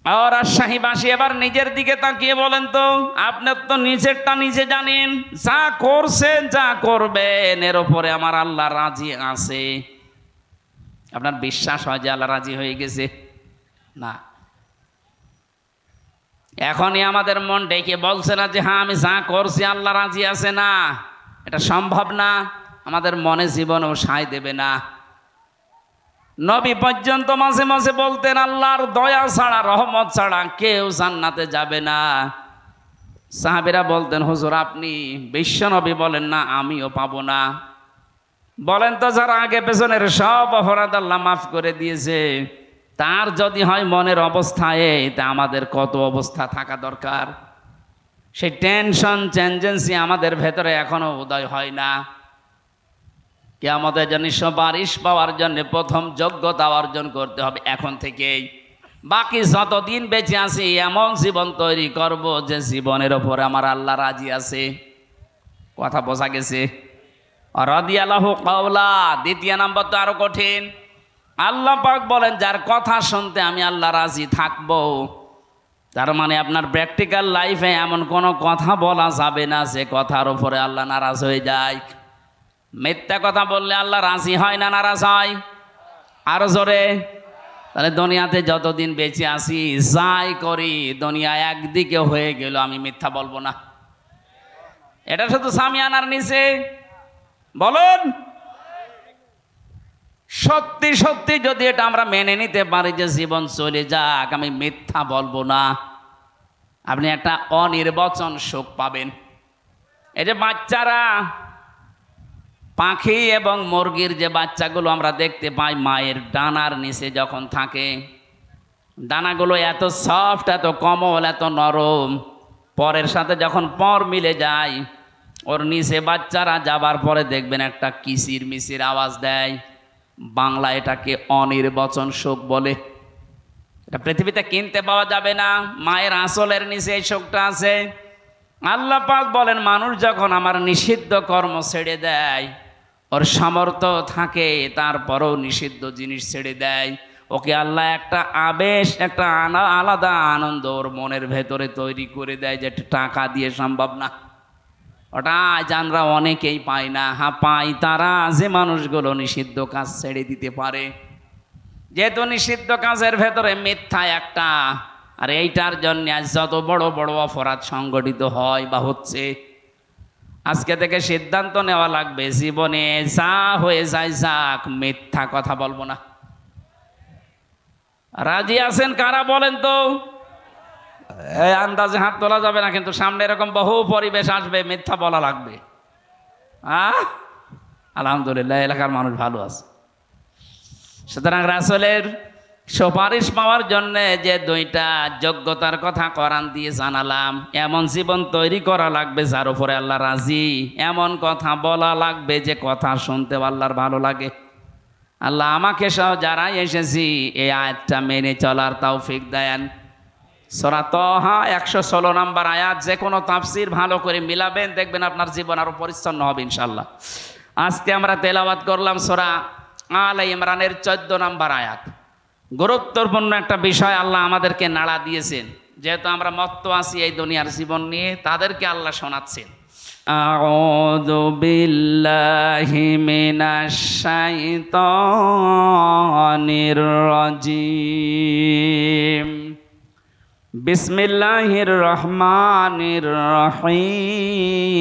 আর রাজশাহীবাসী এবার নিজের দিকে তাকিয়ে বলেন তো, আপনার তো নিজেরটা নিজে জানেন, যা করছেন, যা করবেন, এর ওপরে আমার আল্লাহ রাজি আছে। আপনার বিশ্বাস হয় যে আল্লাহ রাজি হয়ে গেছে? না। এখনই আমাদের মন ডেকে বলছে না যে হ্যাঁ আমি যা করছি আল্লাহ রাজি আছে? না, এটা সম্ভব না। আমাদের মনে জীবনেও সায় দেবে না। নবী পর্যন্ত মাঝে মাঝে বলতেন আল্লাহর দয়া ছাড়া, রহমত ছাড়া কেউ জান্নাতে যাবে না। সাহাবীরা বলতেন হুজুর আপনি বিশ্ব নবী বলেন না, আমিও পাবো না। বলেন তো, যারা আগে পেছনের সব অপরাধ আল্লাহ মাফ করে দিয়েছে, তার যদি হয় মনের অবস্থায়, তা আমাদের কত অবস্থা থাকা দরকার। সেই টেনশন, টেনজেন্সি আমাদের ভেতরে এখনো উদয় হয় না। কিয়ামতের জন্য সুপারিশ পাওয়ার জন্য প্রথম যোগ্যতা অর্জন করতে হবে এখন থেকেই। বাকি যতদিন বেঁচে আছি এমন জীবন তৈরি করব যে জীবনের ওপরে আমার আল্লাহ রাজি আছে। কথা বোঝা গেছে? রাদিয়াল্লাহু কাওলা। দ্বিতীয় নাম্বার তো আরো কঠিন। আল্লাহ পাক বলেন যার কথা শুনতে আমি আল্লাহ রাজি থাকবো, তার মানে আপনার প্র্যাকটিক্যাল লাইফে এমন কোনো কথা বলা যাবে না যে কথার উপরে আল্লাহ নারাজ হয়ে যায়। মিথ্যা কথা বললে আল্লাহ রাজি হয় না নারাজ হয়? আরো জোরে। তাহলে দুনিয়াতে যতদিন বেঁচে আছি যাই করি, দুনিয়া একদিকে হয়ে গেল, আমি মিথ্যা বলবো না। এটা শুধু সামিয়ানার নিচে বলুন। সত্যি সত্যি যদি এটা আমরা মেনে নিতে পারি যে জীবন চলে যাক, আমি মিথ্যা বলবো না, আপনি একটা অনির্বচন সুখ পাবেন। এই যে বাচ্চারা, পাখি এবং মুরগির যে বাচ্চাগুলো আমরা দেখতে পাই মায়ের ডানার নিচে যখন থাকে, দানাগুলো এত সফট, এত কোমল, এত নরম, পরের সাথে যখন পর মিলে যায়, ওর নিচে বাচ্চারা যাবার পরে দেখবেন একটা কিচির মিচির আওয়াজ দেয়। বাংলা এটাকে অনির্বচন সুখ বলে। এটা পৃথিবীতে কিনতে পাওয়া যাবে না, মায়ের আঁচলের নিচে এই সুখটা আছে। আল্লাহ পাক বলেন, মানুষ যখন আমার নিষিদ্ধ কর্ম ছেড়ে দেয়, ওর সামর্থ্য থাকে তারপরেও নিষিদ্ধ জিনিস ছেড়ে দেয়, ওকে আল্লাহ একটা আবেশ, একটা আলাদা আনন্দ ওর মনের ভেতরে তৈরি করে দেয়, যেটা টাকা দিয়ে সম্ভব না। ওটা আজ আমরা অনেকেই পাই না। হ্যাঁ পাই তারা, যে মানুষগুলো নিষিদ্ধ কাজ ছেড়ে দিতে পারে। যেহেতু নিষিদ্ধ কাজের ভেতরে মিথ্যা একটা, আর এইটার জন্য আজ যত বড় বড় অপরাধ সংগঠিত হয় বা হচ্ছে, আজকে থেকে সিদ্ধান্ত নেওয়া লাগবে, জীবনে যা হয়ে যায় যাক, মিথ্যা কথা বলবো না। রাজি আছেন কারা বলেন তো? এই আন্দাজে হাত তোলা যাবে না, কিন্তু সামনে এরকম বহু পরিবেশ আসবে, মিথ্যা বলা লাগবে। আলহামদুলিল্লাহ, এলাকার মানুষ ভালো আছে। সুতরাং রাসূলের সুপারিশ পাওয়ার জন্য যে দুইটা যোগ্যতার কথা কোরআন দিয়ে জানালাম, এমন জীবন তৈরি করা লাগবে যার উপরে আল্লাহ রাজি, এমন কথা বলা লাগবে যে কথা শুনতে আল্লাহর ভালো লাগে। আল্লাহ আমাকে সহ যারাই এসেছি এই আয়াতটা মেনে চলার তৌফিক দেন। সূরা তাহা 116 নম্বর আয়াত, যে কোনো তাফসীর ভালো করে মিলাবেন, দেখবেন আপনার জীবন আরো পরিচ্ছন্ন হবে ইনশাআল্লাহ। আজকে আমরা তেলাওয়াত করলাম সূরা আলে ইমরানের 14 নম্বর আয়াত। গুরুত্বপূর্ণ একটা বিষয় আল্লাহ আমাদেরকে নাড়া দিয়েছেন, যেহেতু আমরা মত্ত আছি এই দুনিয়ার জীবন নিয়ে, তাদেরকে আল্লাহ শোনাচ্ছেন। আউযু বিল্লাহি মিনাশ শাইতানির রাজিম। বিসমিল্লাহির রহমানির রহিম।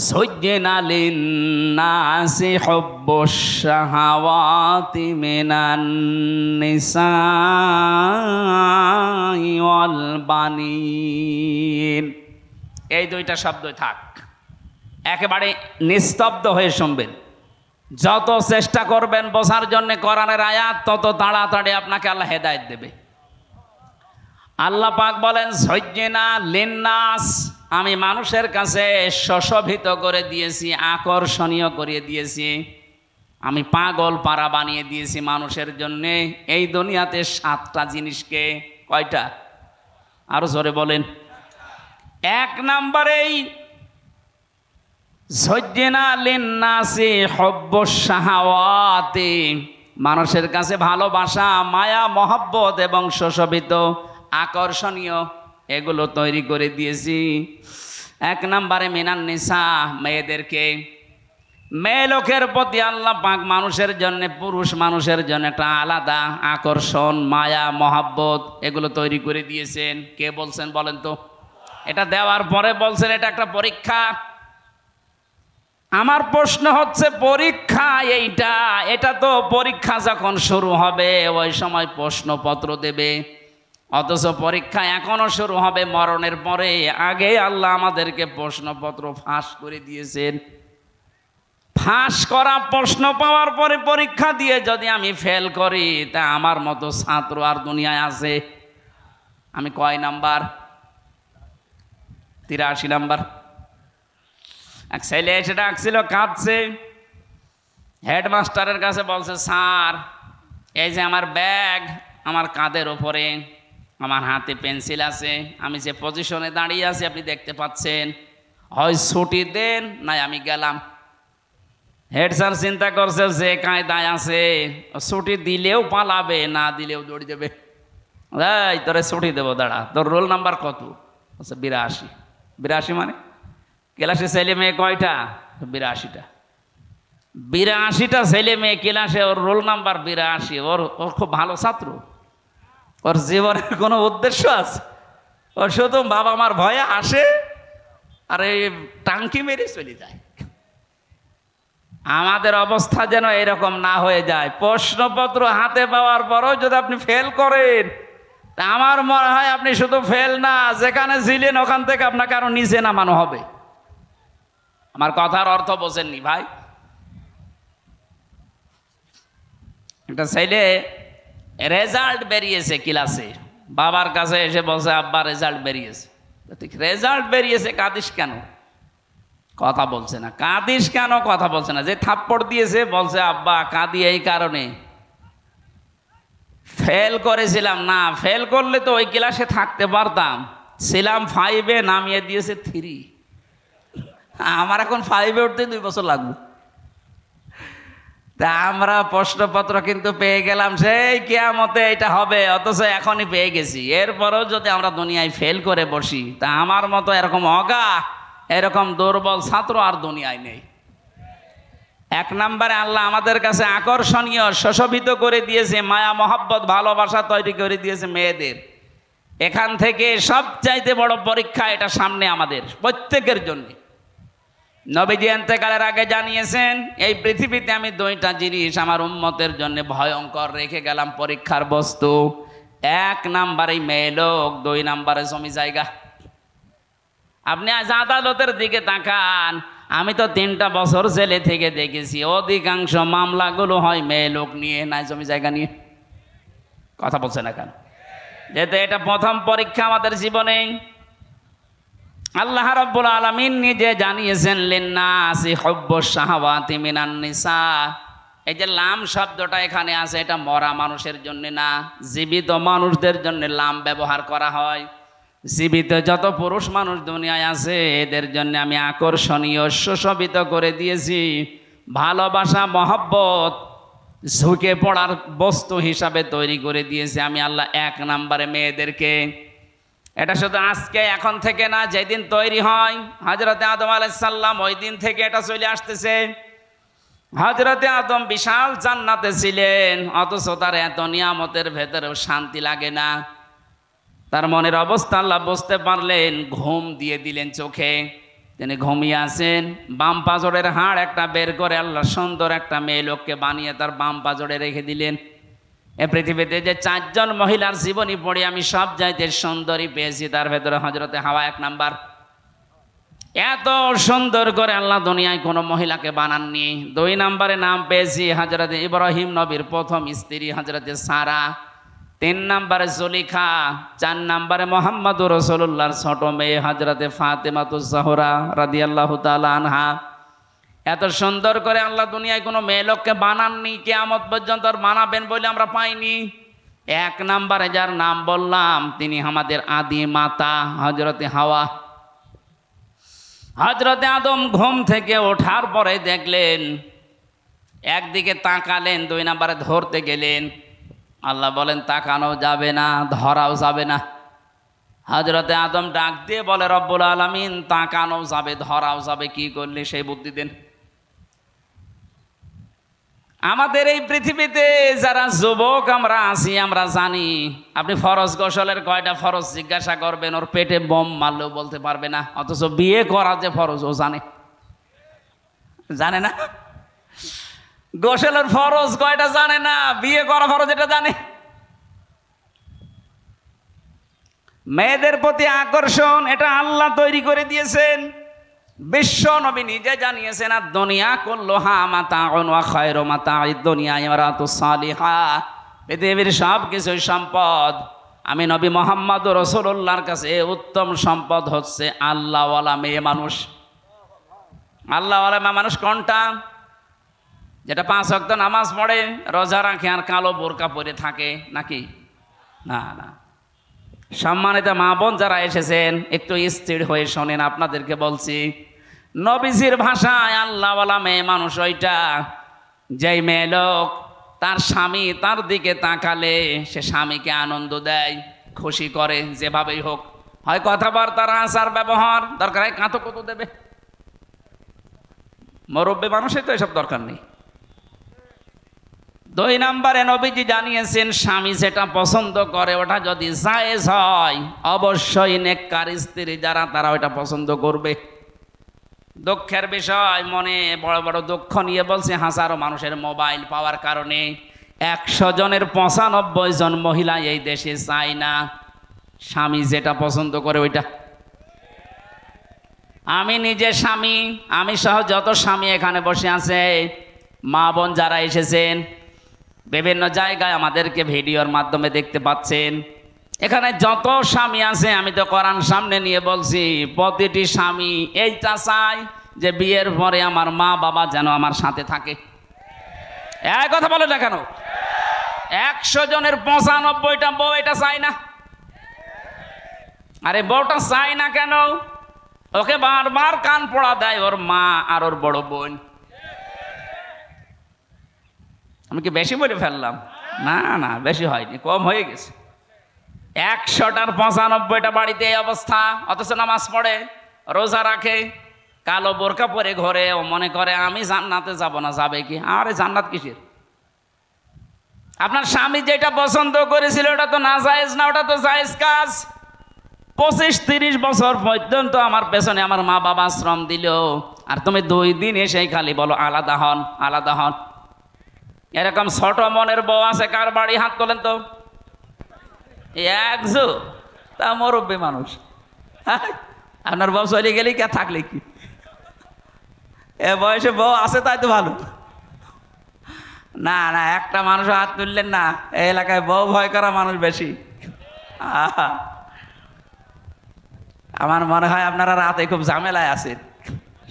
যুয়্যিনা লিন-নাসি হুব্বুশ শাহাওয়াতি মিনান নিসাই ওয়াল বানিন। এই দুইটা শব্দই থাক, একেবারে নিস্তব্ধ হয়ে শুনবেন। যত চেষ্টা করবেন বোঝার জন্য কোরআনের আয়াত, তত তাড়াতাড়ি আপনাকে আল্লাহ হেদায়েত দেবে। আল্লাহ পাক বলেন, যুয়্যিনা লিন-নাস, আমি মানুষের কাছে সুশোভিত করে দিয়েছি, আকর্ষণীয় করে দিয়েছি, আমি পাগল পারা বানিয়ে দিয়েছি মানুষের জন্য এই দুনিয়াতে 7টা জিনিসকে। কয়টা? আরো জোরে বলেন। 1 নম্বরেই যুয়্যিনা লিন-নাসি হুব্বুশ শাহাওয়াতি, মানুষের কাছে ভালোবাসা, মায়া, মহব্বত এবং সুশোভিত, আকর্ষণীয়, এগুলো তৈরি করে দিয়েছি। 1 নম্বরে মিনান নিসা, মেয়েদেরকে, মেয়ে লোকের প্রতি আল্লাহ পাক মানুষের জন্য, পুরুষ মানুষের জন্য একটা আলাদা আকর্ষণ, মায়া, মহব্বত, এগুলো তৈরি করে দিয়েছেন। কে বলছেন বলেন তো? এটা দেওয়ার পরে বলছেন এটা একটা পরীক্ষা। আমার প্রশ্ন হচ্ছে, পরীক্ষা এইটা, এটা তো পরীক্ষা যখন শুরু হবে ওই সময় প্রশ্নপত্র দেবে, অথচ পরীক্ষা এখনো শুরু হবে মরণের পরে। আগে আল্লাহ আমাদেরকে প্রশ্নপত্র ফাঁস করে দিয়েছেন। ফাঁস করা প্রশ্ন পাওয়ার পরে পরীক্ষা দিয়ে যদি আমি ফেল করি, তা আমার মতো ছাত্র আর দুনিয়ায় আছে? আমি কয় নাম্বার? 83 নাম্বার। এক ছেলে এসে ডাকছিল, কাঁদছে, হেডমাস্টারের কাছে বলছে, স্যার এই যে আমার ব্যাগ আমার কাঁধের ওপরে, আমার হাতে পেন্সিল আছে, আমি যে পজিশনে দাঁড়িয়ে আছি আপনি দেখতে পাচ্ছেন, হয় ছুটি দেন নাই আমি গেলাম। হেড স্যার চিন্তা করছে যে কায়দায় আছে, ছুটি দিলেও পালাবে, না দিলেও দৌড়ে দেবে। এই তোরে ছুটি দেবো, দাঁড়া, তোর রোল নাম্বার কত? 82। 82 মানে ক্লাসে ছেলে মেয়ে কয়টা? 82টা। 82টা ছেলে মেয়ে ক্লাসে, ওর রোল নাম্বার 82। ওর খুব ভালো ছাত্র, ওর জীবনের কোনো উদ্দেশ্য আছে? ও শুধু বাবা মার ভয়ে আসে আর এই টাঙ্কি মেরে চলে যায়। আমাদের অবস্থা যেন এরকম না হয়ে যায়। প্রশ্নপত্র হাতে পাওয়ার পরও যদি আপনি ফেল করেন, তা আমার মনে হয় আপনি শুধু ফেল না, যেখানে ছিলেন ওখান থেকে আপনাকে আরো নিচে নামানো হবে। আমার কথার অর্থ বোঝেননি ভাই? একটা ছেলে রেজাল্ট বেরিয়েছে ক্লাসে, বাবার কাছে এসে বলছে আব্বা রেজাল্ট বেরিয়েছে। রেজাল্ট বেরিয়েছে, কাঁদিস কেন? কথা বলছে না। কাঁদিস কেন? কথা বলছে না। যে থাপ্পড় দিয়েছে বলছে আব্বা কাঁদি এই কারণে, ফেল করেছিলাম না, ফেল করলে তো ওই ক্লাসে থাকতে পারতাম, ছিলাম 5-এ, নামিয়ে দিয়েছে 3। আমার এখন 5-এ উঠতে 2 বছর লাগবে। তা আমরা প্রশ্নপত্র কিন্তু পেয়ে গেলাম সেই কিয়ামতে এটা হবে, অথচ এখনই পেয়ে গেছি। এরপরও যদি আমরা দুনিয়ায় ফেল করে বসি, তা আমার মতো এরকম অগা, এরকম দুর্বল ছাত্র আর দুনিয়ায় নেই। 1 নম্বরে আল্লাহ আমাদের কাছে আকর্ষণীয়, সুশোভিত করে দিয়েছে, মায়া মহব্বত ভালোবাসা তৈরি করে দিয়েছে মেয়েদের। এখান থেকে সবচাইতে বড় পরীক্ষা এটা সামনে আমাদের প্রত্যেকের জন্য। নবীজি ইন্তেকালের আগে জানিয়েছেন, এই পৃথিবীতে আমি 2টা জিনিস আমার উম্মতের জন্য ভয়ঙ্কর রেখে গেলাম পরীক্ষার বস্তু। 1 নম্বরে মেয়ে লোক, 2 নম্বরে জমি জায়গা। আপনি আজ আদালতের দিকে তাকান, আমি তো 3টা বছর জেলে থেকে দেখেছি অধিকাংশ মামলাগুলো হয় মেয়ে লোক নিয়ে, নাই জমি জায়গা নিয়ে। কথা বলছে না কেন? যেহেতু এটা প্রথম পরীক্ষা আমাদের জীবনে। আল্লাহ রাব্বুল আলামিন নিজে জানিয়েছেন লিন্নাসি হুব্বুশ শাহাওয়াতি মিনান নিসা। এই যে লাম শব্দটা এখানে আছে, এটা মরা মানুষের জন্য না, জীবিত মানুষদের জন্য লাম ব্যবহার করা হয়। জীবিত যত পুরুষ মানুষ দুনিয়ায় আছে এদের জন্য আমি আকর্ষণীয়, সুশোভিত করে দিয়েছি, ভালোবাসা মহব্বত ঝুঁকে পড়ার বস্তু হিসাবে তৈরি করে দিয়েছি আমি আল্লাহ 1 নম্বরে মেয়েদেরকে। এটা শুধু আজকে এখন থেকে না, যেদিন তৈরি হয় হযরতে আদম আলাইহিস সালাম, ওই দিন থেকে এটা চলে আসতেছে। হযরতে আদম বিশাল জান্নাতে ছিলেন, অথচ তার এত নিয়ামতের ভেতরেও শান্তি লাগে না। তার মনের অবস্থা আল্লাহ বুঝতে পারলেন, ঘুম দিয়ে দিলেন চোখে। তিনি ঘুমিয়ে আছেন, বাম পাজরের হাড় একটা বের করে আল্লাহ সুন্দর একটা মেয়ে লোককে বানিয়ে তার বাম পাজরে রেখে দিলেন। এ পৃথিবীতে যে 4 জন মহিলার জীবনী পড়ে আমি সব চাইতে সুন্দরী পেয়েছি, তার ভেতরে হযরতে হাওয়া 1 নাম্বার। এত সুন্দর করে আল্লাহ দুনিয়ায় কোনো মহিলাকে বানাননি। 2 নম্বরে নাম পেয়েছি হযরতে ইব্রাহিম নবীর প্রথম স্ত্রী হযরতে সারা। 3 নম্বরে জুলেখা। 4 নম্বরে মুহাম্মদুর রাসূলুল্লাহর ছোট মেয়ে হযরতে ফাতেমাতুজ জাহরা রাদিয়াল্লাহু তাআলা আনহা। এত সুন্দর করে আল্লাহ দুনিয়ায় কোনো মেয়ে লোককে বানাননি, কিয়ামত পর্যন্ত আর বানাবেন বলে আমরা পাইনি। 1 নম্বরে যার নাম বললাম তিনি আমাদের আদি মাতা হযরতে হাওয়া। হযরতে আদম ঘুম থেকে ওঠার পরে দেখলেন, একদিকে তাকালেন, 2 নম্বরে ধরতে গেলেন। আল্লাহ বলেন তাকানো যাবে না, ধরাও যাবে না। হযরতে আদম ডাক দিয়ে বলে রব্বুল আলামিন তাকানো যাবে, ধরাও যাবে, কি করলে সেই বুদ্ধি দেন। আমাদের এই পৃথিবীতে যারা যুবক আমরা আছি, আমরা জানি আপনি ফরজ গোসলের কয়টা ফরজ জিজ্ঞাসা করবেন, ওর পেটে বোম মারলেও বলতে পারবে না। অথচ বিয়ে করা যে ফরজ ও জানে, জানে না? গোসলের ফরজ কয়টা জানে না, বিয়ে করা ফরজ এটা জানে। মেয়েদের প্রতি আকর্ষণ এটা আল্লাহ তৈরি করে দিয়েছেন। বিশ্ব নবী নিজে জানিয়েছেন আর দুনিয়া কুল্লুহা মাতাউন ওয়া খায়রু মাতা'id দুনিয়া ইমরাতুস সালিহা। পৃথিবীর সব কিছুই সম্পদ, আমি নবী মুহাম্মদুর রাসূলুল্লাহর কাছে উত্তম সম্পদ হচ্ছে আল্লাহওয়ালা মেয়ে মানুষ। আল্লাহওয়ালা মেয়ে মানুষ কোনটা? যেটা 5 ওয়াক্ত নামাজ পড়ে, রোজা রাখে আর কালো বোরকা পরে থাকে নাকি? না না। সম্মানিত মা বোন যারা এসেছেন একটু স্থির হয়ে শোনেন, আপনাদেরকে বলছি নবীজির ভাষায় আল্লাহওয়ালা মেয়ে মানুষ ওইটা, যেই মেয়ে লোক তার স্বামী তার দিকে তাকালে সে স্বামীকে আনন্দ দেয়, খুশি করে, যেভাবেই হোক, হয় কথাবার্তার আচার ব্যবহার, দরকার হয় কাঁতো কত দেবে। মুরব্বী মানুষের তো এসব দরকার নেই, দুই নম্বরে নবীজি জানিয়েছেন স্বামী যেটা পছন্দ করে ওটা যদি জায়েজ হয় অবশ্যই নেককার স্ত্রী যারা তারা ওটা পছন্দ করবে। দুঃখের বিষয়, মনে বড় বড় দুঃখ নিয়ে বলছে, হাজারো মানুষের মোবাইল পাওয়ার কারণে 100 জনের 95 জন মহিলা এই দেশে চায় না স্বামী যেটা পছন্দ করে ওইটা। আমি নিজে স্বামী, আমি সহ যত স্বামী এখানে বসে আছে, মা বোন যারা এসেছেন বিভিন্ন জায়গায় আমাদেরকে ভিডিওর মাধ্যমে দেখতে পাচ্ছেন, এখানে যত স্বামী আছে আমি তো কোরআন সামনে নিয়ে বলছি, প্রতিটি স্বামী এইটা চায় যে বিয়ের পরে আমার মা বাবা যেন আমার সাথে থাকে। এই কথা বলে না কেন? 100 জনের 95টা বউ এটা চায় না। আরে বউটা চায় না কেন? ওকে বারবার কান পড়া দেয় ওর মা আর ওর বড় বোন। আমি কি বেশি বলে ফেললাম? না না, বেশি হয়নি, কম হয়ে গেছে। 100টার 95টা বাড়িতে এই অবস্থা, অথচ নামাজ পড়ে, রোজা রাখে, কালো বোরকা পরে ঘরে, ও মনে করে আমি জান্নাতে যাব না। যাবে কি? আরে জান্নাত কিসের? আপনার স্বামী যেটা পছন্দ করেছিল ওটা তো না জায়েজ না, ওটা তো জায়েজ কাজ। 25-30 বছর পর্যন্ত আমার পেছনে আমার মা বাবা শ্রম দিল, আর তুমি 2 দিন এসেই খালি বলো আলাদা হন আলাদা হন। এরকম ছোট মনের বউ আছে কার বাড়ি? হাত তোলেন তো। একজো তা মুরব্বী মানুষ। আপনার বউ চলে গেলে কে থাকলে কি? এ বয়সে বউ আছে তাই তো ভালো। না না, একটা মানুষ হাত তুললেন না, এই এলাকায় বউ ভয় করা মানুষ বেশি। আমার মনে হয় আপনারা রাতে খুব ঝামেলায় আছেন।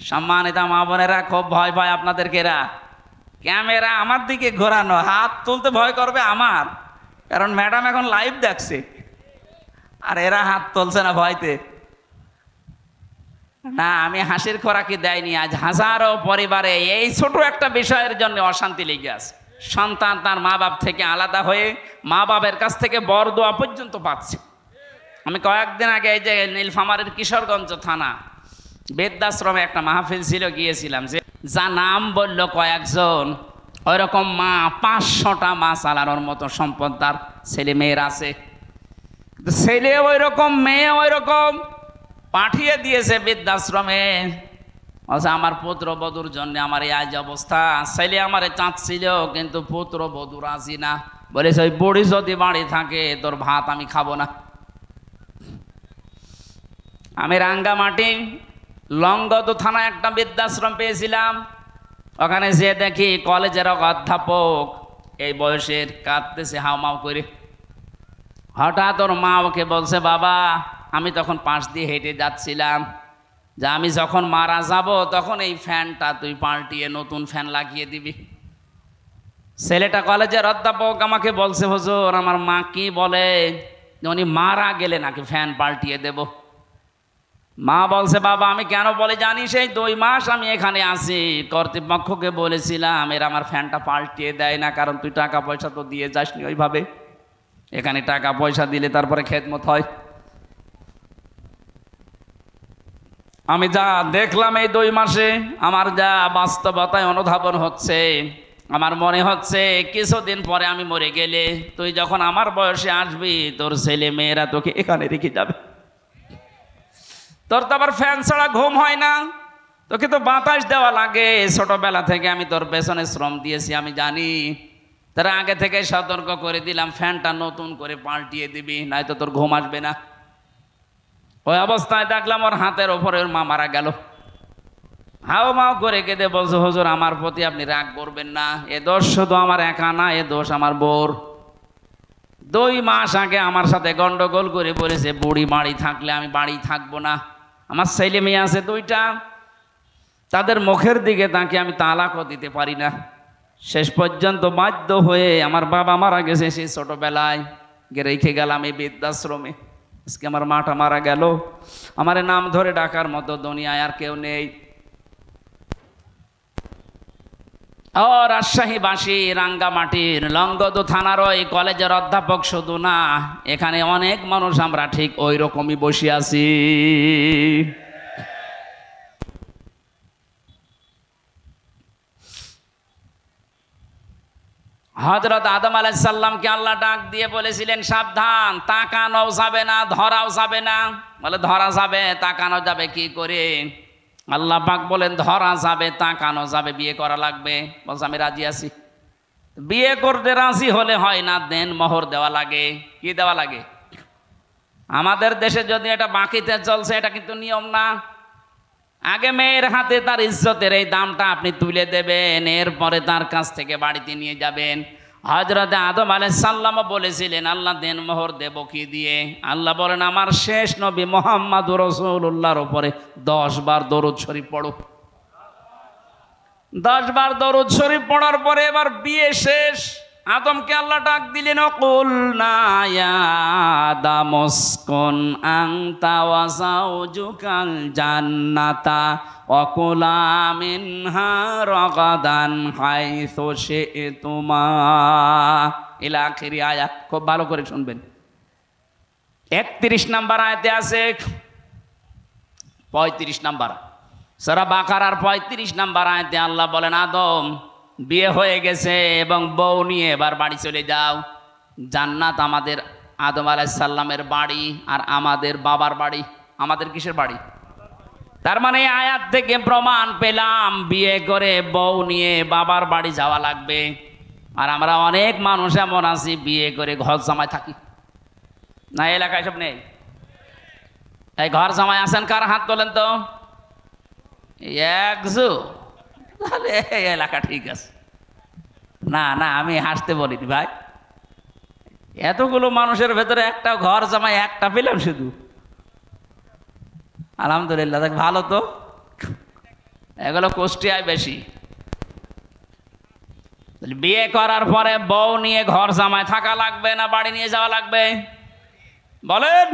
সম্মানিত মা বোনেরা, খুব ভয় পায় আপনাদেরকে এরা। ক্যামেরা আমার দিকে ঘোরানো, হাত তুলতে ভয় করবে আমার, কারণ ম্যাডাম এখন লাইভ দেখছে, আর এরা হাত তুলছে না ভয়তে। না, আমি হাসির খোরাকি দেয়নি। আজ হাজারো পরিবারে এই ছোট একটা বিষয়ের জন্য অশান্তি লেগে আছে। সন্তান তার মা বাপ থেকে আলাদা হয়ে মা বাবার কাছ থেকে বরদোয়া পর্যন্ত পাচ্ছে। আমি কয়েকদিন আগে এই যে নীলফামারীর কিশোরগঞ্জ থানা বৃদ্ধাশ্রমে একটা মাহফিল ছিল, গিয়েছিলাম। যে যা নাম বলল কয়েকজন, ওই রকম মা 500টা মা চালানোর মতো সম্পদ তার ছেলে মেয়ের আছে। ছেলে ওই রকম, মেয়ে ওই রকম, পাঠিয়ে দিয়েছে বৃদ্ধাশ্রমে। আচ্ছা, আমার পুত্র বধূর জন্য আমার এই আজ অবস্থা। ছেলে আমারে চাচ্ছিল, কিন্তু পুত্র বধূ রাজি না, বলেছে ওই বুড়ি যদি বাড়ি থাকে তোর ভাত আমি খাবো না। আমি রাঙ্গামাটি লংগদ থানায় একটা বৃদ্ধাশ্রম পেয়েছিলাম। ওখানে যে দেখি কলেজের অধ্যাপক এই বয়সের, কাঁদতেছে হাউমাউ করে। হঠাৎ ওর মা ওকে বলছে, বাবা, আমি তখন পাশ দিয়ে হেঁটে যাচ্ছিলাম, যে আমি যখন মারা যাব তখন এই ফ্যানটা তুই পাল্টিয়ে নতুন ফ্যান লাগিয়ে দিবি। ছেলেটা কলেজের অধ্যাপক আমাকে বলছে, হুজুর আমার মা কি বলে উনি মারা গেলে নাকি ফ্যান পাল্টিয়ে দেব। মা বলছে, বাবা আমি কেন বলে জানিস, এই 2 মাস আমি এখানে আছি, কর্তৃপক্ষকে বলেছিলাম এরা আমার ফ্যানটা পাল্টিয়ে দেয় না, কারণ তুই টাকা পয়সা তো দিয়ে যাসনি ওইভাবে। এখানে টাকা পয়সা দিলে তারপরে খেদমত হয়। আমি যা দেখলাম এই 2 মাসে, আমার যা বাস্তবতায় অনুধাবন হচ্ছে, আমার মনে হচ্ছে কিছুদিন পরে আমি মরে গেলে তুই যখন আমার বয়সে আসবি, তোর ছেলে মেয়েরা তোকে এখানে রেখে যাবে। তোর তো আবার ফ্যান ছাড়া ঘুম হয় না, তোকে তো বাতাস দেওয়া লাগে। ছোটবেলা থেকে আমি তোর পেছনে শ্রম দিয়েছি, আমি জানি। তারা আগে থেকে সতর্ক করে দিলাম, ফ্যানটা নতুন করে পাল্টিয়ে দিবি, নয়তো তোর ঘুম আসবে না। ওই অবস্থায় দেখলাম ওর হাতের ওপরে ওর মা মারা গেল। হাও মাও করে কেঁদে বলছে, হুজুর আমার প্রতি আপনি রাগ করবেন না, এ দোষ শুধু আমার একা না, এ দোষ আমার বোর। 2 মাস আগে আমার সাথে গন্ডগোল করে বলেছে, বুড়ি বাড়ি থাকলে আমি বাড়ি থাকবো না। আমার ছেলে মেয়ে আছে 2টা, তাদের মুখের দিকে তাকে আমি তালাকও দিতে পারি না। শেষ পর্যন্ত বাধ্য হয়ে, আমার বাবা মারা গেছে সেই ছোটবেলায়, রেখে গেলাম এই বৃদ্ধাশ্রমে। আজকে আমার মাটা মারা গেল, আমার নাম ধরে ডাকার মতো দুনিয়ায় আর কেউ নেই। ও রাজশাহীবাসী, রাঙ্গামাটির লংগদু থানার ওই কলেজের অধ্যাপক শুধু না, এখানে অনেক মানুষ আমরা ঠিক ওই রকমই বসে আছি। হযরত আদম আলাইহিস সালামকে আল্লাহ ডাক দিয়ে বলেছিলেন, সাবধান, তাকানো যাবে না, ধরাও যাবে না। বলে ধরা যাবে, তাকানো যাবে কি করে? আল্লাহ পাক বলেন ধরা যাবে, তাকানো যাবে, বিয়ে করা লাগবে। বলছে আমি রাজি আছি। বিয়ে করতে রাজি হলে হয় না, দেন মোহর দেওয়া লাগে। কি দেওয়া লাগে? আমাদের দেশে যদি এটা বাকিতে চলছে, এটা কিন্তু নিয়ম না। আগে মেয়ের হাতে তার ইজ্জতের এই দামটা আপনি তুলে দেবেন, এরপরে তার কাছ থেকে বাড়িতে নিয়ে যাবেন। হযরতে আদম আলাইহিস সালাম বলেছিলেন আল্লাহ দেন মোহর দেব কি দিয়ে? আল্লাহ বলেন আমার শেষ নবী মুহাম্মদুর রাসূলুল্লাহর উপরে 10 বার দরুদ শরীফ পড়ো। 10 বার দরুদ শরীফ পড়ার পরে এবার বিয়ে শেষ। আদমকে আল্লাহ ডাক দিলেন, কুলনা ইয়া আদামুসকুন আনতা ওয়া যাওজুকাল জান্নাতা ওয়া কুলা মিনহা রাগাদান হাইসু শি'তুমা ইলা আখিরি আয়াত। খুব ভালো করে শুনবেন। 31 নম্বর আয়াতে আছে, 35 নম্বর সূরা বাকারার 35 নম্বর আয়াতে আল্লাহ বলেন আদম বিয়ে হয়ে গেছে এবং বউ নিয়ে এবার বাড়ি চলে যাও। জান্নাত আমাদের আদম আলাইহিস সালামের বাড়ি আর আমাদের বাবার বাড়ি। আমাদের কিসের বাড়ি? তার মানে আয়াত থেকে প্রমাণ পেলাম বিয়ে করে বউ নিয়ে বাবার বাড়ি যাওয়া লাগবে। আর আমরা অনেক মানুষ এমন আছি বিয়ে করে ঘর জামাই থাকি না। এলাকায় সব নেই? এই ঘর জামাই আছেন কার? হাত তোলেন তো। একজু, তাহলে এই এলাকা ঠিক আছে। না না, আমি হাসতে বলিনি ভাই। এতগুলো মানুষের ভেতরে একটা ঘর জামাই একটা পেলাম শুধু। আলহামদুলিল্লাহ, দেখ ভালো তো। এগুলো কুষ্টিয়ায় বেশি। বিয়ে করার পরে বউ নিয়ে ঘর জামাই থাকা লাগবে না বাড়ি নিয়ে যাওয়া লাগবে? বলেন।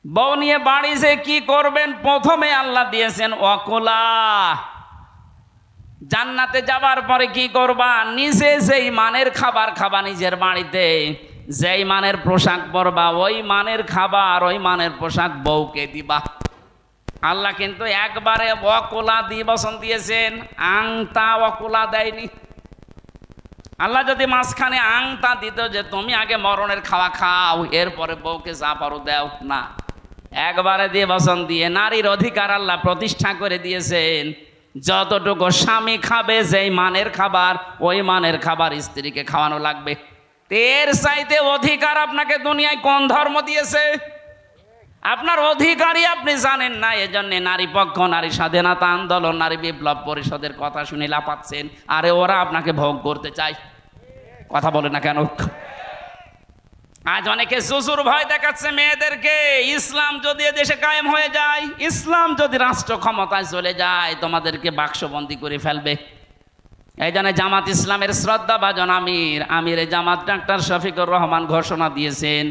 বউ নিয়ে বাড়ি যে কি করবেন? প্রথমে আল্লাহ দিয়েছেন ওয়াকুলা। জান্নাতে যাবার পরে কি করবা? নিজে যেই মানের খাবার খাবা নিজের বাড়িতে, যেই মানের পোশাক পরবা, ওই মানের খাবার ওই মানের পোশাক বউকে দিবা। আল্লাহ কিন্তু একবারে ওয়াকুলা দিবসন দিয়েছেন, আংতা ওয়াকুলা দেয়নি। আল্লাহ যদি মাঝখানে আংতা দিত যে তুমি আগে মরণের খাওয়া খাও, এরপরে বউকে যা পারো দেও, না, একবারে দিয়ে বচন দিয়ে নারীর অধিকার আল্লাহ প্রতিষ্ঠা করে দিয়েছেন। যতটুকু স্বামী খাবে যেই মানের খাবার ওই মানের খাবার স্ত্রীকে খাওয়ানো লাগবে। এর চাইতে অধিকার আপনাকে দুনিয়ায় কোন ধর্ম দিয়েছে? আপনার অধিকারই আপনি জানেন না। এজন্য নারী পক্ষ, নারী স্বাধীনতা আন্দোলন, নারী বিপ্লব পরিষদের কথা শুনে লাপাচ্ছেন। আরে ওরা আপনাকে ভোগ করতে চায়। কথা বলে না কেন? আজ অনেকে জুজুর ভয় দেখাচ্ছে মেয়েদেরকে। ইসলাম যদি দেশে কায়েম হয়ে যায়, ইসলাম যদি রাষ্ট্র ক্ষমতায় চলে যায়, তোমাদেরকে বাক্সবন্দি করে ফেলবে। এই জন্য জামাত ইসলামের শ্রদ্ধাভাজন আমির জামাত ডাক্তার শফিকুর রহমান ঘোষণা দিয়েছেন,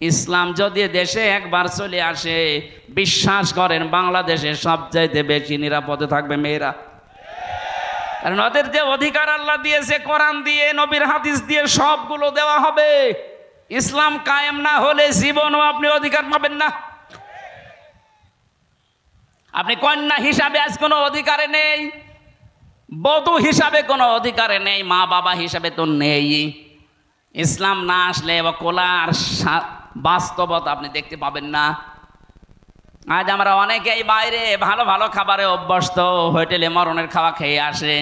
ইসলাম যদি দেশে একবার চলে আসে, বিশ্বাস করেন বাংলাদেশে সবচাইতে বেশি নিরাপদে থাকবে মেয়েরা। কারণ ওদের যে অধিকার আল্লাহ দিয়েছে কোরআন দিয়ে, নবীর হাদিস দিয়ে, সবগুলো দেওয়া হবে। ইসলাম কায়েম না হলে জীবনও আপনি অধিকার পাবেন না। আপনি কন্যা হিসাবে আজ কোনো অধিকারে নেই, বধূ হিসাবে কোনো অধিকারে নেই, মা বাবা হিসাবে তো নেই। ইসলাম না আসলে কোলার বাস্তবতা আপনি দেখতে পাবেন না। আজ আমরা অনেকেই বাইরে ভালো ভালো খাবারে অভ্যস্ত, হোটেলে মরণের খাওয়া খেয়ে আসে,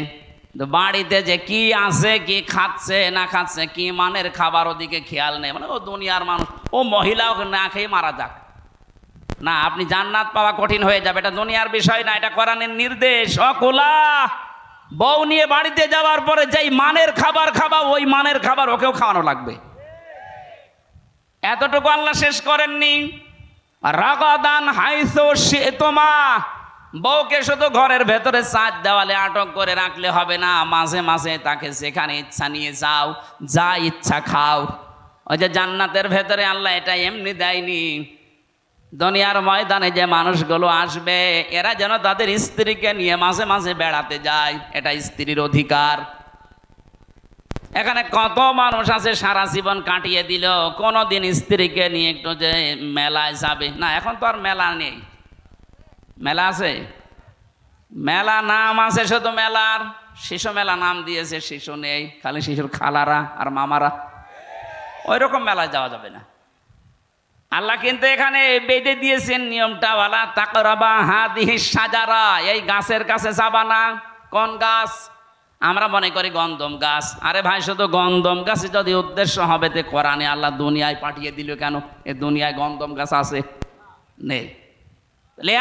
তো বাড়িতে যে কি আছে, কি খাচ্ছে না খাচ্ছে, কি মানের খাবার, ওদিকে খেয়াল নেই। মানে ও দুনিয়ার মানুষ, ও মহিলাও না খেয়ে মারা যাক না, আপনি জান্নাত পাওয়া কঠিন হয়ে যাবে। এটা দুনিয়ার বিষয় না, এটা কোরআনের নির্দেশ। অকুলা, বউ নিয়ে বাড়িতে যাওয়ার পরে যেই মানের খাবার খাবা ওই মানের খাবার ওকেও খাওয়ানো লাগবে। এতটুকু আল্লাহ শেষ করেননি, রাগাদান হাইসু শি'তুমা। বউকে শুধু ঘরের ভেতরে চার দেওয়ালে আটক করে রাখলে হবে না, মাঝে মাঝে তাকে যেখানে ইচ্ছা নিয়ে যাও, যা ইচ্ছা খাও। ওই যে জান্নাতের ভেতরে আল্লাহ এটা এমনি দেয়নি। দুনিয়ার ময়দানে যে মানুষগুলো আসবে, এরা যেন তাদের স্ত্রীকে নিয়ে মাঝে মাঝে বেড়াতে যায়, এটা স্ত্রীর অধিকার। এখানে কত মানুষ আছে সারা জীবন কাটিয়ে দিল, কোনোদিন স্ত্রীকে নিয়ে একটু যে মেলায় যাবে না। এখন তো আর মেলা নেই। মেলা আছে? মেলা নাম আছে শুধু মেলার, শিশু মেলা নাম দিয়েছে, শিশু নেই, খালি শিশুর খালারা আর মামারা। ওই রকম মেলায় যাওয়া যাবে না। আল্লাহ কিন্তু এখানে বেঁধে দিয়েছেন নিয়মটা, ওয়ালা তাকরাবা হাদিহি সাজারা, এই গাছের কাছে যাবা না। কোন গাছ? আমরা মনে করি গন্ধম গাছ। আরে ভাই, শুধু গন্ধম গাছে যদি উদ্দেশ্য হবে, তে কোরআনে আল্লাহ দুনিয়ায় পাঠিয়ে দিল কেন? এ দুনিয়ায় গন্ধম গাছ আছে? নেই।